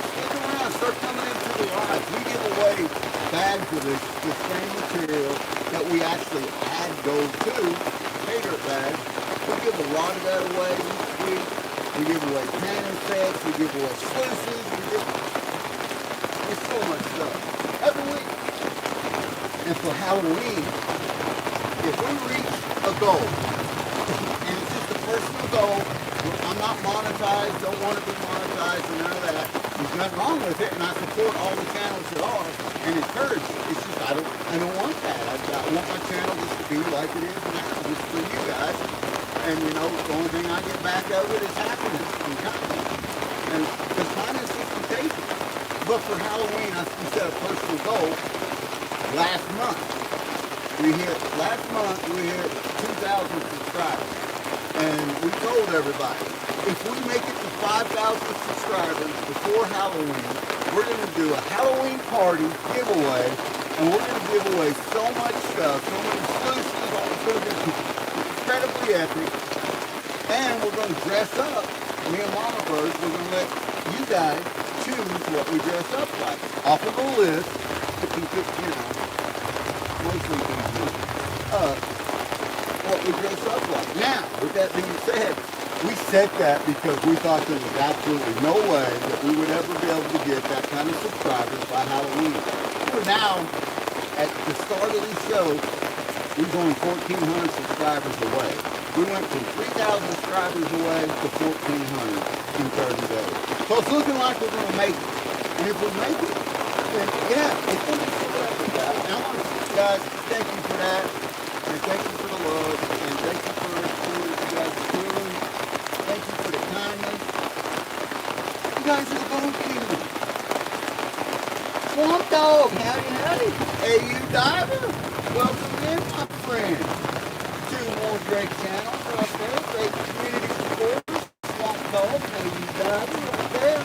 Stick around. Start coming into the lives. We give away bags of the same material that we actually add gold to, pay dirt bags. We give a lot of that away each week. We give away panning sets, we give away sluices, there's so much stuff every week. And for Halloween, if we reach a goal, and it's just a personal goal, I'm not monetized, don't want to be monetized or none of that. There's nothing wrong with it, and I support all the channels that are and encourage it. It's just I don't want that. I want my channel just to be like it is now, just for you guys. And you know, the only thing I get back of it is happiness and kindness. And because kindness is contagious. But for Halloween, we set a personal goal. Last month we hit 2,000 subscribers. And we told everybody, if we make it to 5,000 subscribers before Halloween, we're going to do a Halloween party giveaway, and we're going to give away so much stuff, so many solutions, all it's going to be incredibly epic, and we're going to dress up, me and Mama Bird, we're going to let you guys choose what we dress up like, off of a list, you know, mostly what we dress up like. Now, with that being said, we said that because we thought there was absolutely no way that we would ever be able to get that kind of subscribers by Halloween. We're now, at the start of the show, we're going 1,400 subscribers away. We went from 3,000 subscribers away to 1,400 in 30 days. So it's looking like we're going to make it. And if we make it, then yeah, it's going to be so epic, guys. And I want to say, guys, thank you for that. And thank you for the love, and thank you for you guys feeling. Thank you for the kindness. You guys are the Gold Kingdom. Swamp Dog, howdy, howdy. Hey, you diver, welcome in, my friend. To more great channels right there, great community supporters. Swamp Dog, hey, you diver, right there.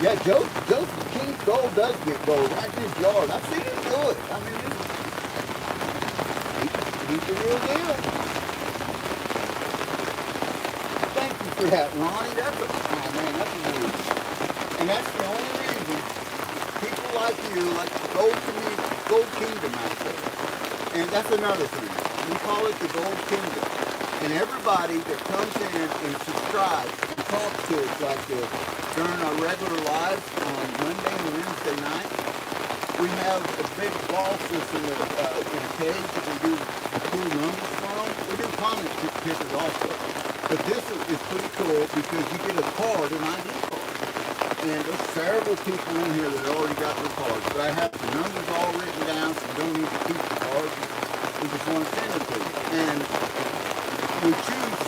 Yeah, Joseph King's gold does get gold right in his yard. I've seen him do it. I mean, he's the real deal. Thank you for that, Ronnie. Oh man, that's amazing. And that's the only reason people like you, like the Gold Kingdom out there. And that's another thing. We call it the Gold Kingdom. And everybody that comes in and subscribes and talks to us like this during our regular lives on Monday and Wednesday night, we have a big ball system in a cage that we do cool numbers from. We do comment pictures also. But this is pretty cool because you get a card, an ID card. And there's several people in here that already got their cards. But I have the numbers all written down, so you don't need to keep the cards. We just want to send them to you. And we choose,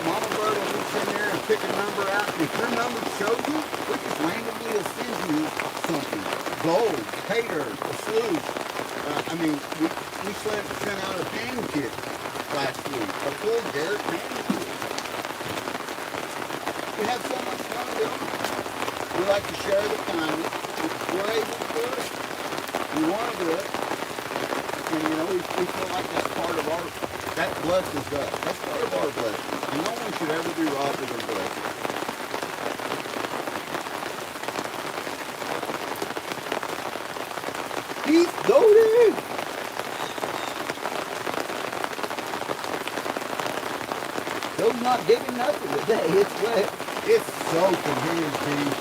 Mama Bird will reach in there and pick a number out. And if your number shows you, we just randomly will send you something. Gold, pay dirt, a sluice. I mean, we sent out a panning kit last week. A full Garrett panning kit. We have so much fun doing it. We like to share the kindness. If we're able to do it, we want to do it. And you know, we feel like that's part of our, that blesses us. That's part of our blessing. And no one should ever be robbed of their blessing. He's goaded! Joe's not digging nothing today. It's wet. It's soaking here, Steve.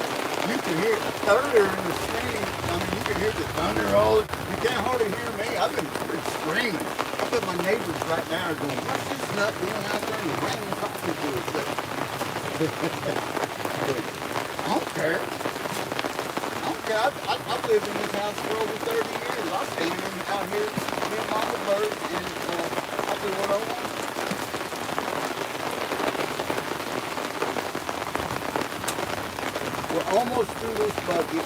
You can hear earlier in the stream. I mean, you can hear the thunder roll. You can't hardly hear me. I've been screaming. I bet my neighbors right now are going, what's this nut doing out there and raining talking to us? I don't care. I don't care. I've lived in this house for over 30 years. I stand out here, me and Mama Bird, and I'll do what I want. We're almost through this bucket.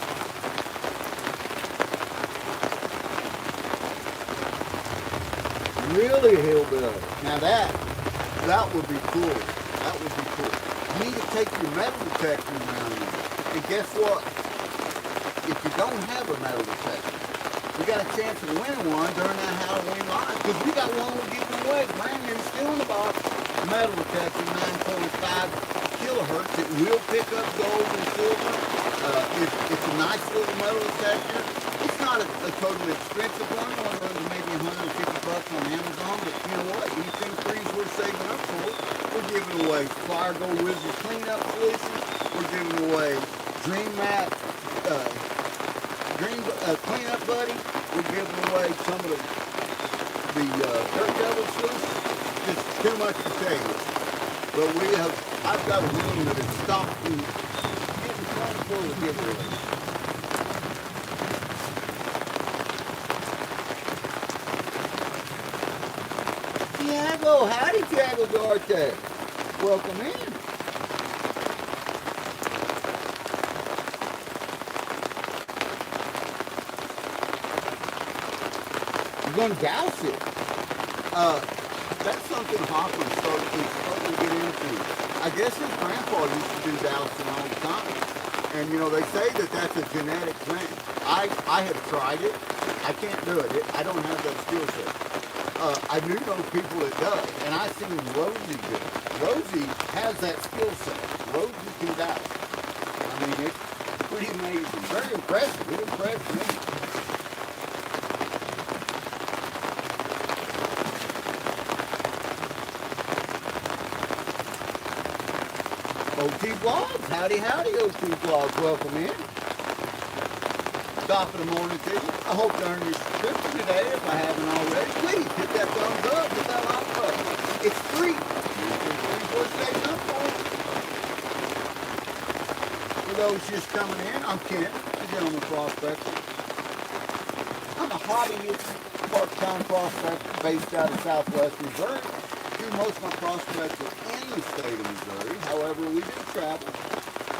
Really a little bit of it. Now that would be cool. That would be cool. You need to take your metal detector around there. And guess what? If you don't have a metal detector, we got a chance of winning one during that Halloween live. Because we got one we're giving away, brand new, still in the box. metal detector, 9.5 kilohertz. It will pick up gold and silver. It's a nice little metal detector. It's not a totally expensive one. One of those maybe 150 bucks on Amazon. But you know what? Anything freeze we're saving up for, we're giving away Fire Gold Wizard cleanup solutions. We're giving away Dream Mat cleanup buddy. We're giving away some of the Dirt Devil solutions. Just too much to tell you. But I've got a room that is stocked and getting plenty full of giveaways. Tiago, howdy Tiago Duarte. Welcome in. You're going to douse it. That's something Hopper's starting to get into. I guess his grandpa used to do dousing all the time. And you know, they say that that's a genetic thing. I have tried it. I can't do it. I don't have that skill set. I do know people that does, and I've seen Rosie do it. Rosie has that skill set. Rosie can douse. I mean, it's pretty amazing. Very impressive. It impressed me. OT Vlogs, howdy, OT Vlogs, welcome in. Top of the morning to you. I hope to earn your subscription today if I haven't already. Please hit that thumbs up, hit that like button. It's free. For those just coming in, I'm Ken, the gentleman prospector. I'm a hobbyist part-time prospector based out of Southwest Missouri. Do most of my prospecting in the state of Missouri. However, we do travel,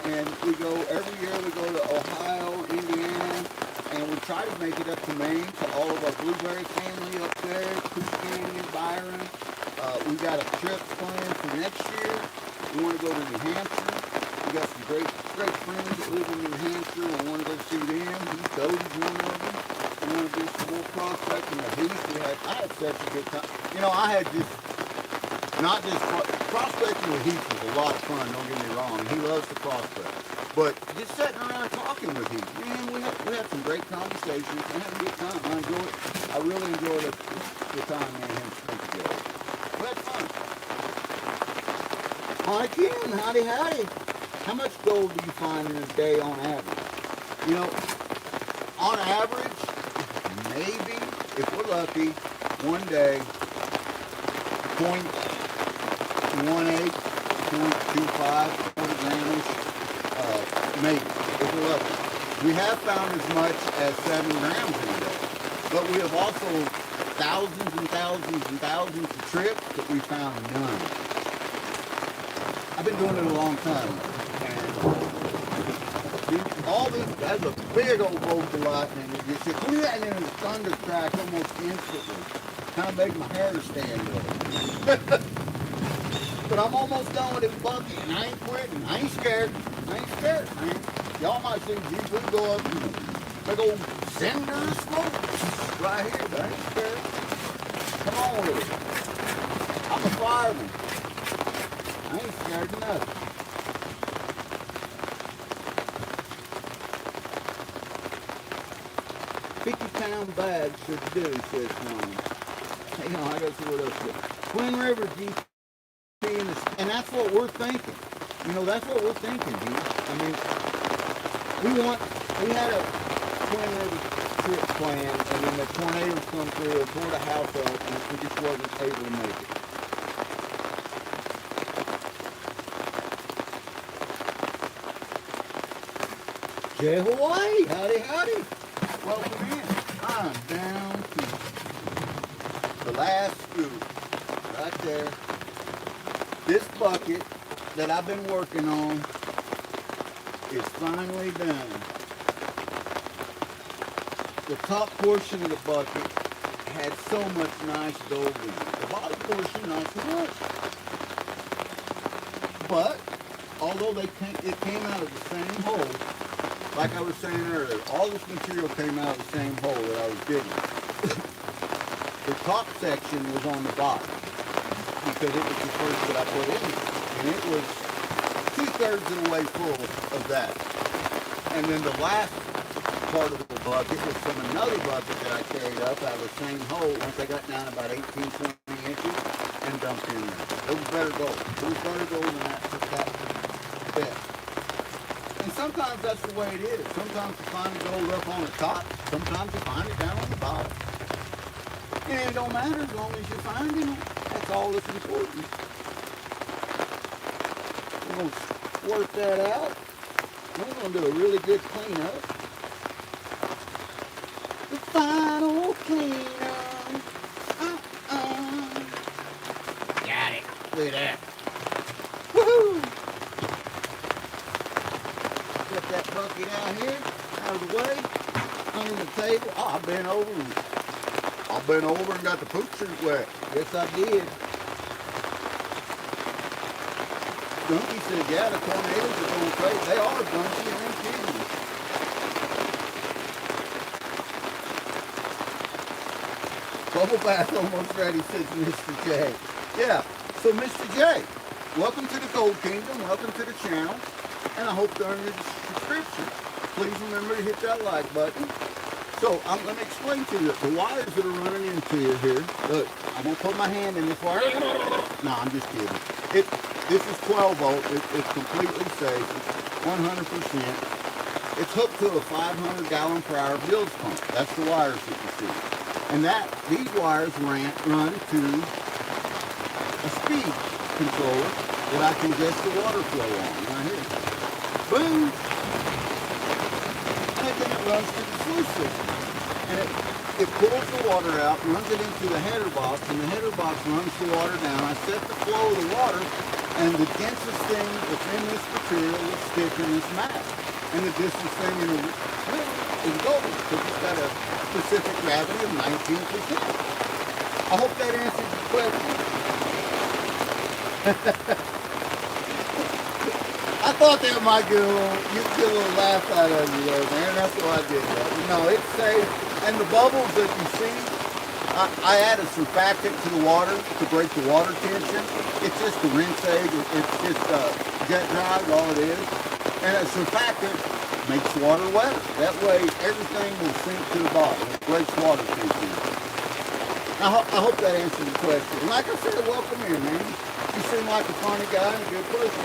and we go every year. We go to Ohio, Indiana, and we try to make it up to Maine to all of our blueberry family up there, Coos Canyon, Byron. We've got a trip planned for next year. We want to go to New Hampshire. We got some great friends that live in New Hampshire. We want to go see them. Cody's one of them. We want to do some more prospecting. I had such a good time. You know, I had just. Not just prospecting with Heath was a lot of fun, don't get me wrong. He loves to prospect. But just sitting around talking with Heath, man, we had some great conversations. We had a good time. I really enjoyed the time me and him spent together. We had fun. Hi, Ken. Howdy. How much gold do you find in a day on average? You know, on average, maybe, if we're lucky, one day, 0.18, 0.25, 40 grams, maybe, if we're lucky. We have found as much as 7 grams in a day. But we have also thousands and thousands and thousands of trips that we found none. I've been doing it a long time. And all this, that's a big old bolt of lightning. You see, and then a thunder crack almost instantly. Kind of make my hair stand up. But I'm almost done with this bucket, and I ain't quitting. I ain't scared. Man. Y'all might see G2 go up, big old cinder of smoke right here, but I ain't scared. Come on with it. I'm a fireman. I ain't scared of nothing. £50 bag should do, says Tom. Hang on, I got to see what else. Twin River GP. And that's what we're thinking. You know, that's what we're thinking, dude. I mean, we had a Twin River trip planned, and then the tornadoes come through and tore the house up, and we just wasn't able to make it. Jay Hawaii, howdy. Welcome in. I'm down to the last scoop, right there. This bucket that I've been working on is finally done. The top portion of the bucket had so much nice gold in it. The bottom portion, not so much. But, although it came out of the same hole, like I was saying earlier, all this material came out of the same hole that I was digging. The top section was on the bottom. because it was the first that I put in, and it was 2/3 of the way full of that. And then the last part of the bucket was from another bucket that I carried up out of the same hole once I got down about 18, 20 inches and dumped in there. It was better gold. It was better gold than that bed. And sometimes that's the way it is. Sometimes you find the gold up on the top. Sometimes you find it down on the bottom. And it don't matter as long as you're finding it. That's all that's important. We're going to squirt that out. We're going to do a really good cleanup. The final cleanup. Got it. Look at that. Woohoo! Get that bucket out here, out of the way, under the table. Oh, I've been over and got the poochers wet. Yes, I did. Gunky said, yeah, the tornadoes are going crazy. They are, Gunky, and them kidding. Bubble bath almost ready, says Mr. J. Yeah, so Mr. J, welcome to the Gold Kingdom. Welcome to the channel. And I hope to earn your subscription. Please remember to hit that like button. So I'm going to explain to you the wires that are running into you here. Look, I'm going to put my hand in this wire. No, I'm just kidding. This is 12 volt. It's completely safe. It's 100%. It's hooked to a 500 gallon per hour bilge pump. That's the wires that you see. And these wires run to a speed controller that I can adjust the water flow on right here. Boom! And then it runs to the sluice system. And it pulls the water out, runs it into the header box, and the header box runs the water down. I set the flow of the water, and the densest thing that's in this material will stick in this mat. And the densest thing in the middle is gold, because it's got a specific gravity of 19%. I hope that answers your question. I thought that might get a little laugh out of you there, man. That's why I did that. But no, it's safe. And the bubbles that you see, I added surfactant to the water to break the water tension. It's just a rinse aid. It's just jet dry, all it is. And a surfactant makes the water wetter. That way, everything will sink to the bottom. It breaks water tension. I hope that answers the question. And like I said, welcome here, man. You seem like a funny guy and a good person.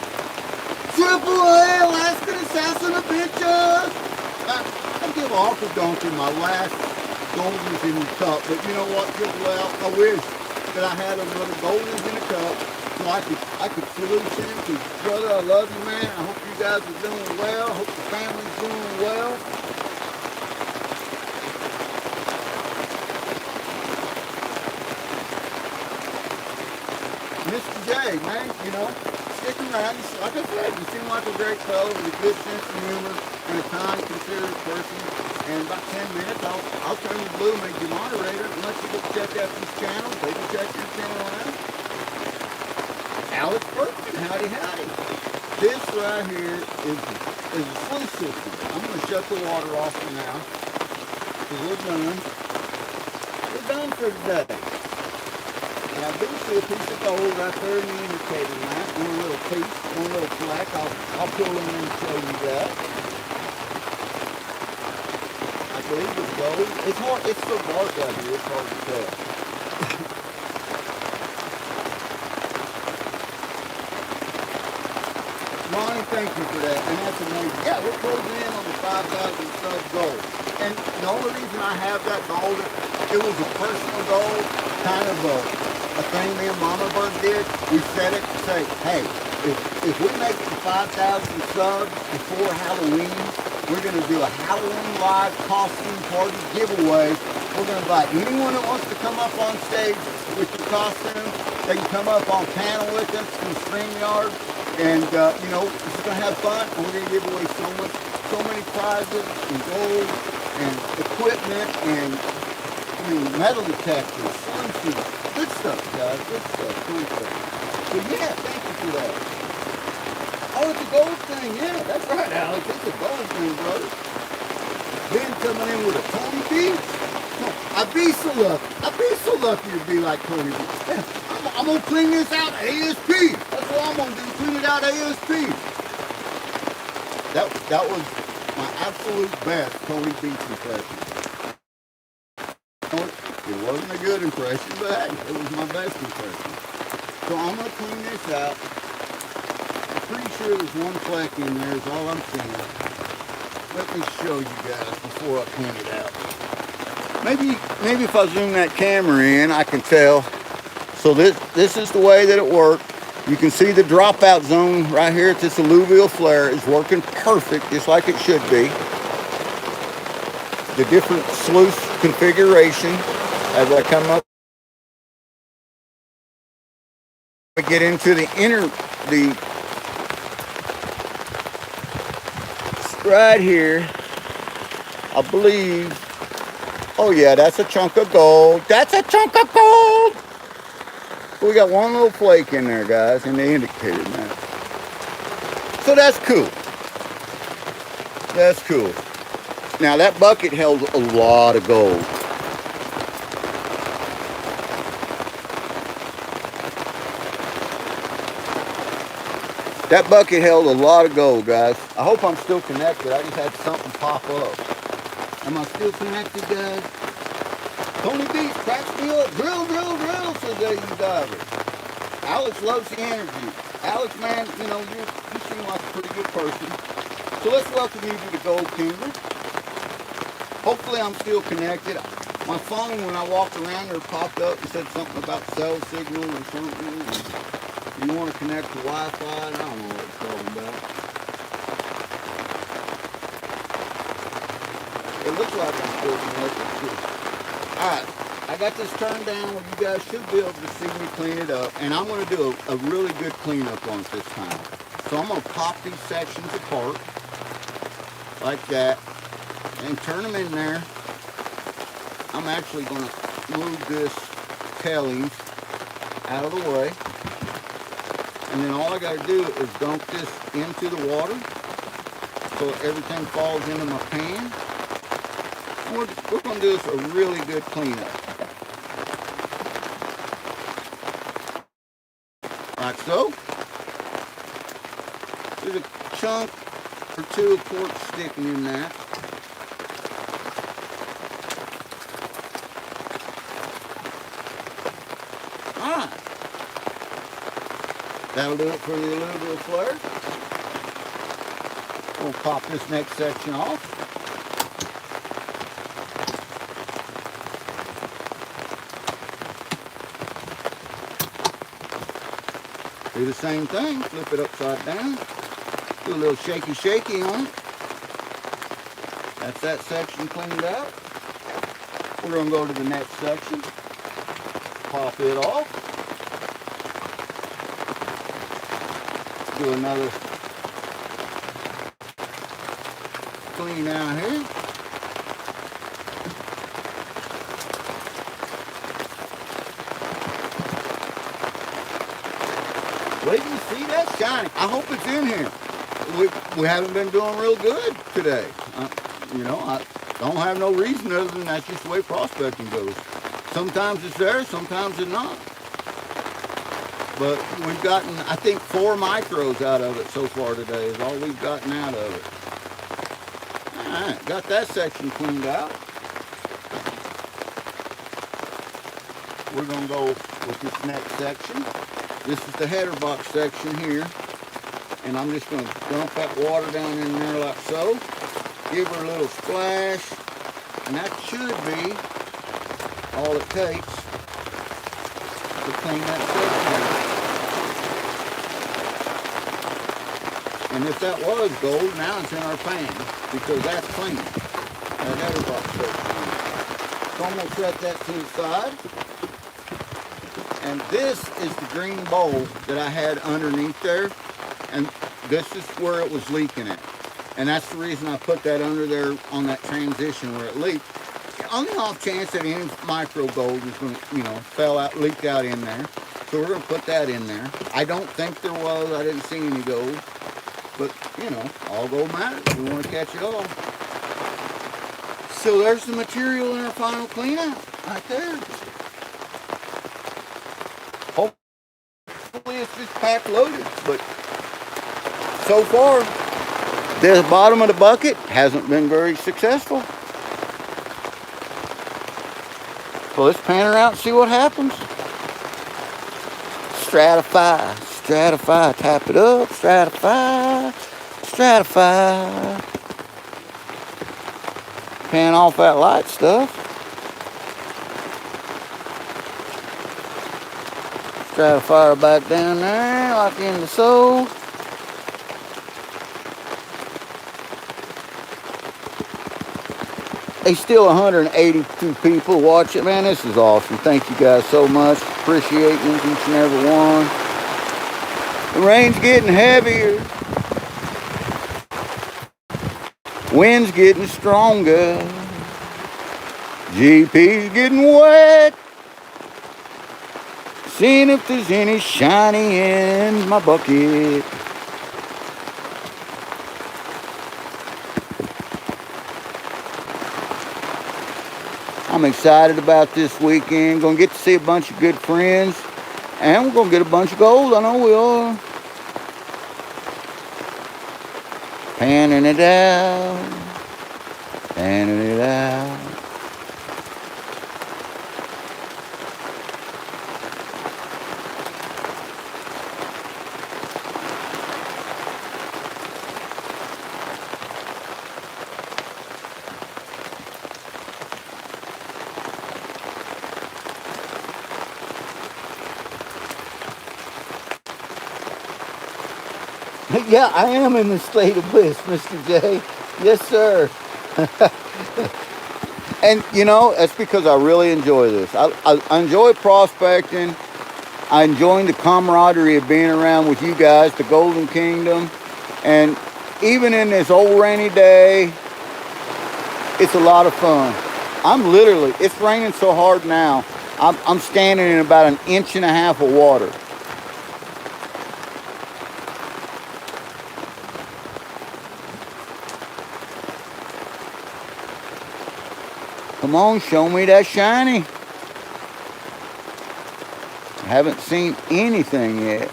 Triple A, Alaskan Assassin of Bitches! I give Uncle Donkey my last Goldens in the cup, but you know what, Triple A, I wish that I had another Goldens in the cup so I could salute him. Because, brother, I love you, man. I hope you guys are doing well. I hope the family's doing well. Mr. J, man, you know, stick around. Like I said, you seem like a great fellow with a good sense of humor and a kind, considerate person. And in about 10 minutes, I'll turn you blue, make you moderator, and let you go check out these channels. They can check your channel out. Alex Berkman, howdy, howdy. This right here is a sluice system. I'm going to shut the water off for now, because we're done. We're done for today. And I do see a piece of gold right there in the indicator lamp. One little piece, one little fleck. I'll pull in and show you that. I believe it's gold. It's hard. It's so dark out here. It's hard to tell. Ronnie, thank you for that. And that's amazing. Yeah, we're closing in on the 5,000 sub gold. And the only reason I have that gold, it was a personal goal, kind of a thing me and Mama Bird did. We set it to say, hey, if we make it to 5,000 subs before Halloween, we're going to do a Halloween live costume party giveaway. We're going to invite anyone that wants to come up on stage with your costume. They can come up on panel with us from StreamYard. And, you know, we're just going to have fun. And we're going to give away so many prizes and gold and equipment and, I mean, metal detectors, sluicing. Good stuff, guys. Good stuff. Cool stuff. So, yeah, thank you for that. Oh, it's a gold thing. Yeah, that's right, Alex. It's a gold thing, brother. Ben coming in with a Tony B. I'd be so lucky. I'd be so lucky to be like Tony B. I'm gonna clean this out ASP. That's what I'm gonna do, clean it out ASP. That was my absolute best Tony Beach impression. It wasn't a good impression, but hey, it was my best impression. So I'm gonna clean this out. I'm pretty sure there's one fleck in there is all I'm seeing. Let me show you guys before I clean it out. Maybe if I zoom that camera in, I can tell. So this is the way that it worked. You can see the dropout zone right here at this alluvial flare is working perfect, just like it should be. The different sluice configuration as I come up. We get into the right here, I believe. Oh yeah, that's a chunk of gold. That's a chunk of gold. We got one little flake in there, guys, in the indicator now. So that's cool. That's cool. Now that bucket held a lot of gold. That bucket held a lot of gold, guys. I hope I'm still connected. I just had something pop up. Am I still connected, guys? Tony Beach cracks me up. Drill, drill, drill, says the diver. Alex loves the energy. Alex, man, you know, you seem like a pretty good person. So let's welcome you to the Gold Kingdom. Hopefully I'm still connected. My phone, when I walked around there, popped up and said something about cell signal or something. You want to connect to Wi-Fi? And I don't know what it's talking about. It looks like I'm still connected too. Alright, I got this turned down where you guys should be able to see me clean it up. And I'm going to do a really good cleanup on it this time. So I'm going to pop these sections apart like that and turn them in there. I'm actually going to move this tailings out of the way. And then all I got to do is dump this into the water so everything falls into my pan. And we're going to do this a really good cleanup. Like so. There's a chunk or two of quartz sticking in there. Alright. That'll do it for the alluvial flare. We'll pop this next section off. Do the same thing, flip it upside down. Do a little shaky on it. That's that section cleaned out. We're going to go to the next section. Pop it off. Do another clean out here. Wait, you see that shiny? I hope it's in here. We haven't been doing real good today. You know, I don't have no reason other than that's just the way prospecting goes. Sometimes it's there, sometimes it's not. But we've gotten, I think, 4 micros out of it so far today is all we've gotten out of it. Alright, got that section cleaned out. We're going to go with this next section. This is the header box section here. And I'm just going to dump that water down in there like so. Give her a little splash. And that should be all it takes to clean that section. And if that was gold, now it's in our pan because that's clean. That header box section. So I'm going to set that to the side. And this is the green bowl that I had underneath there. And this is where it was leaking at. And that's the reason I put that under there on that transition where it leaked. On the off chance that any micro gold is going to, you know, leak out in there. So we're going to put that in there. I don't think there was. I didn't see any gold. But, you know, all gold matters. We want to catch it all. So there's the material in our final cleanout. Right there. just packed loaded. But so far, the bottom of the bucket hasn't been very successful. So let's pan her out and see what happens. Stratify, stratify, tap it up, stratify, stratify. Pan off that light stuff. Stratify her back down there, like in the so. There's still 182 people watching. Man, this is awesome. Thank you guys so much. Appreciate each and every one. The rain's getting heavier. Wind's getting stronger. GP's getting wet. Seeing if there's any shiny in my bucket. I'm excited about this weekend. Gonna get to see a bunch of good friends. And we're gonna get a bunch of gold. I know we are. Panning it out. Panning it out. Yeah, I am in the state of bliss, Mr. J. Yes, sir. And, you know, that's because I really enjoy this. I enjoy prospecting. I enjoy the camaraderie of being around with you guys, the Golden Kingdom. And even in this old rainy day, it's a lot of fun. It's raining so hard now, I'm standing in about 1.5 inches of water. Come on, show me that shiny. I haven't seen anything yet.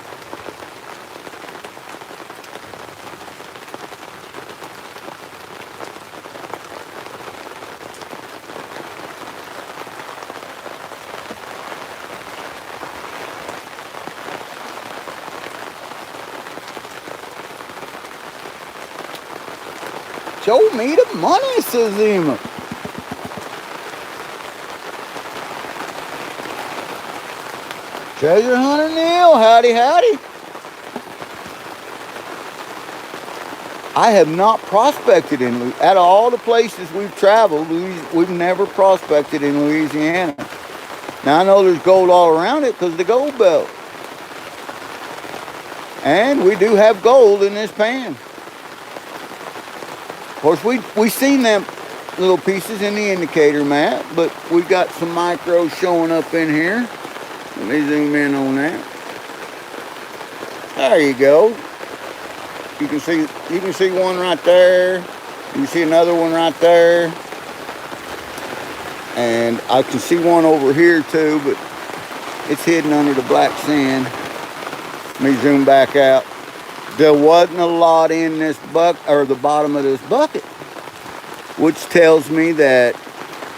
Show me the money, says Zima. Treasure Hunter Neil, howdy, howdy. I have not prospected out of all the places we've traveled, we've never prospected in Louisiana. Now I know there's gold all around it because of the gold belt. And we do have gold in this pan. Of course, we seen them little pieces in the indicator map, but we got some micros showing up in here. Let me zoom in on that. There you go. You can see one right there. You can see another one right there. And I can see one over here too, but it's hidden under the black sand. Let me zoom back out. There wasn't a lot in this bucket, or the bottom of this bucket, which tells me that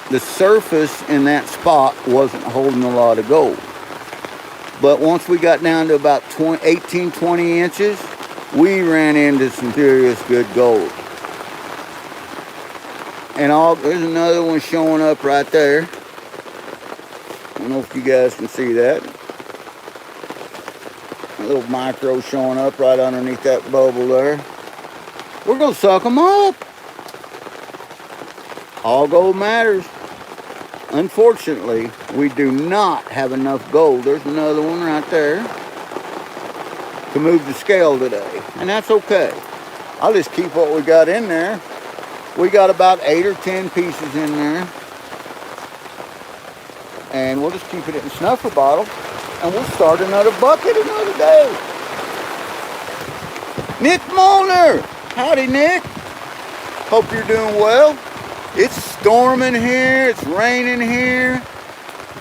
the surface in that spot wasn't holding a lot of gold. But once we got down to about 18, 20 inches, we ran into some serious good gold. And there's another one showing up right there. I don't know if you guys can see that. A little micro showing up right underneath that bubble there. We're going to suck them up. All gold matters. Unfortunately, we do not have enough gold. There's another one right there to move the scale today. And that's okay. I'll just keep what we got in there. We got about 8 or 10 pieces in there. And we'll just keep it in a snuffer bottle. And we'll start another bucket another day. Nick Molnar. Howdy, Nick. Hope you're doing well. It's storming here. It's raining here.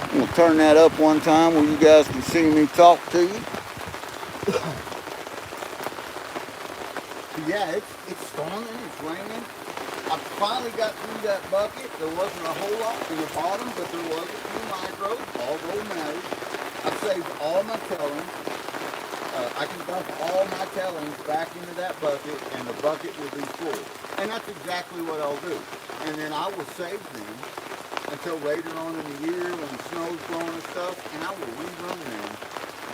I'm going to turn that up one time where you guys can see me talk to you. yeah, it's storming, it's raining. I finally got through that bucket. There wasn't a whole lot in the bottom, but there was a few micros, all gold matters. I've saved all my tellings. I can dump all my tellings back into that bucket, and the bucket will be full. And that's exactly what I'll do. And then I will save them until later on in the year when the snow's blowing and stuff, and I will rerun them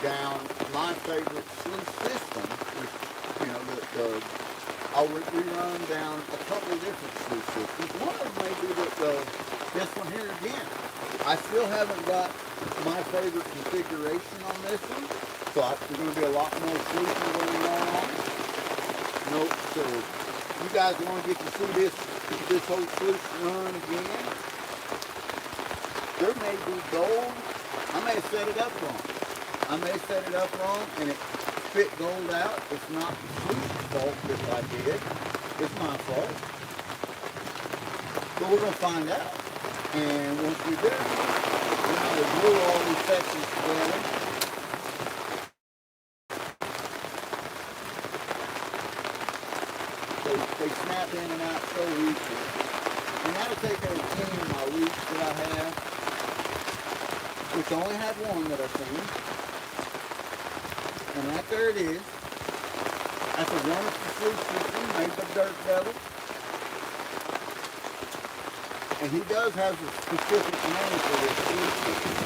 down my favorite sluice system, which, you know, I'll rerun down a couple of different sluice systems. One of them may be this one here again. I still haven't got my favorite configuration on this one, so there's going to be a lot more sluicing going on. Nope. So you guys want to get to see this whole sluice run again? There may be gold. I may have set it up wrong. And it spit gold out. It's not the sluice's fault if I did. It's my fault. But we're going to find out. And once we do, we'll glue all these sections together. They snap in and out so easily. And that'll take care of 10 of my leaks that I have, which I only have one that I've seen. And right there it is. That's a wonderful sluice system made by Dirt Devil. And he does have a specific name for this sluice system.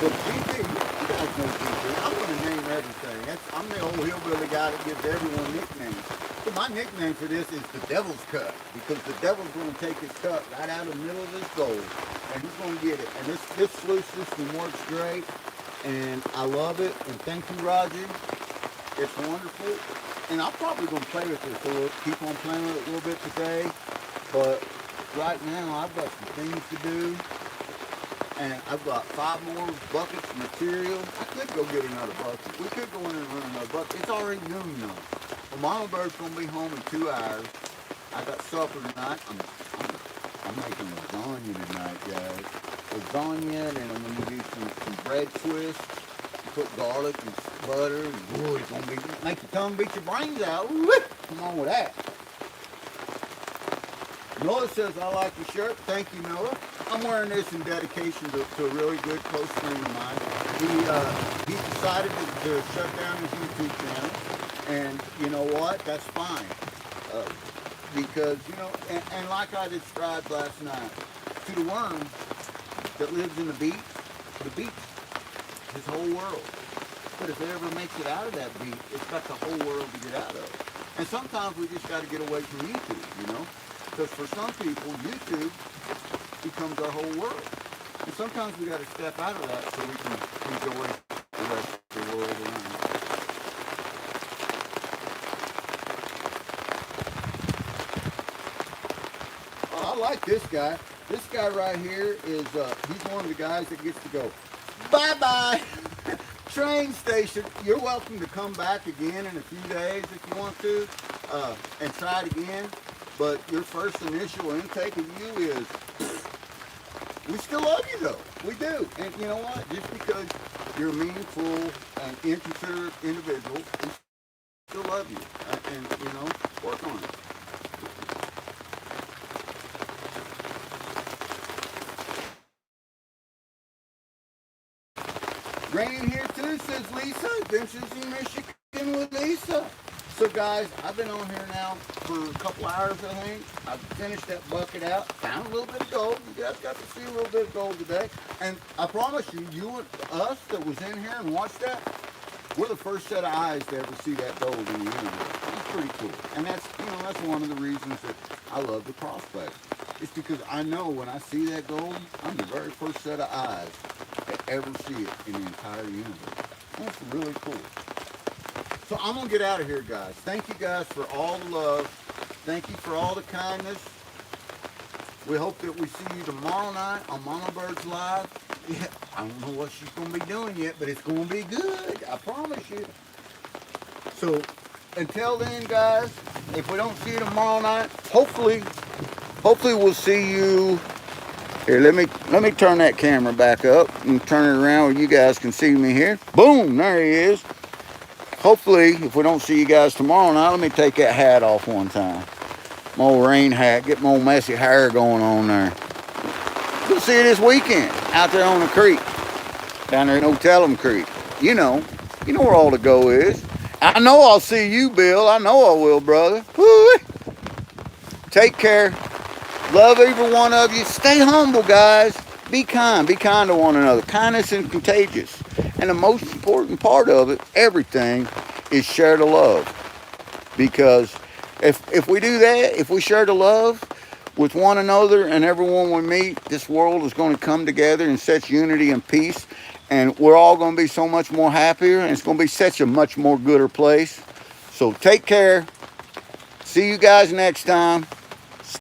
But GP, you guys know GP. I'm going to name everything. I'm the old hillbilly guy that gives everyone nicknames. So my nickname for this is the Devil's Cut, because the Devil's going to take his cut right out of the middle of this gold, and he's going to get it. And this sluice system works great, and I love it. And thank you, Roger. It's wonderful. And I'm probably going to play with this a little, keep on playing with it a little bit today. But right now, I've got some things to do. And I've got 5 more buckets of material. I could go get another bucket. We could go in and run another bucket. It's already noon though. Well, Mama Bird's going to be home in 2 hours. I got supper tonight. I'm making lasagna tonight, guys. Lasagna, and I'm going to do some bread twists. Put garlic and butter, and ooh, it's going to make your tongue beat your brains out. Woo! Come on with that. Noah says, I like your shirt. Thank you, Noah. I'm wearing this in dedication to a really good close friend of mine. He decided to shut down his YouTube channel. And you know what? That's fine. Because, you know, and like I described last night, to the worm that lives in the beach, his whole world. But if it ever makes it out of that beach, it's got the whole world to get out of. And sometimes we just got to get away from YouTube, you know? Because for some people, YouTube becomes our whole world. And sometimes we got to step out of that so we can enjoy the rest of the world around. Oh, I like this guy. This guy right here is, he's one of the guys that gets to go, bye-bye, train station. You're welcome to come back again in a few days if you want to, and try it again. But your first initial intake of you is, we still love you though. We do. And you know what? Just because you're a meaningful and inconsiderate individual, we still love you. And you know, work on it. Raining here too, says Lisa. Adventures in Michigan with Lisa. So guys, I've been on here now for a couple hours, I think. I've finished that bucket out, found a little bit of gold. You guys got to see a little bit of gold today. And I promise you, us that was in here and watched that, we're the first set of eyes to ever see that gold in the universe. It's pretty cool. And that's, you know, that's one of the reasons that I love the Prospector. It's because I know when I see that gold, I'm the very first set of eyes that ever see it in the entire universe. That's really cool. So I'm going to get out of here, guys. Thank you guys for all the love. Thank you for all the kindness. We hope that we see you tomorrow night on Mama Bird's Live. Yeah, I don't know what she's going to be doing yet, but it's going to be good. I promise you. So until then, guys, if we don't see you tomorrow night, hopefully we'll see you. Here, let me turn that camera back up and turn it around where you guys can see me here. Boom, there he is. hopefully, if we don't see you guys tomorrow night, let me take that hat off one time. My old rain hat, get my old messy hair going on there. You'll see you this weekend out there on the creek, down there in Otellum Creek. You know where all the go is. I know I'll see you, Bill. I know I will, brother. Woo-wee. Take care. Love every one of you. Stay humble, guys. Be kind to one another. Kindness is contagious. And the most important part of it, everything, is share the love. Because if we do that, if we share the love with one another and everyone we meet, this world is going to come together in such unity and peace. And we're all going to be so much more happier. And it's going to be such a much more gooder place. So take care. See you guys next time.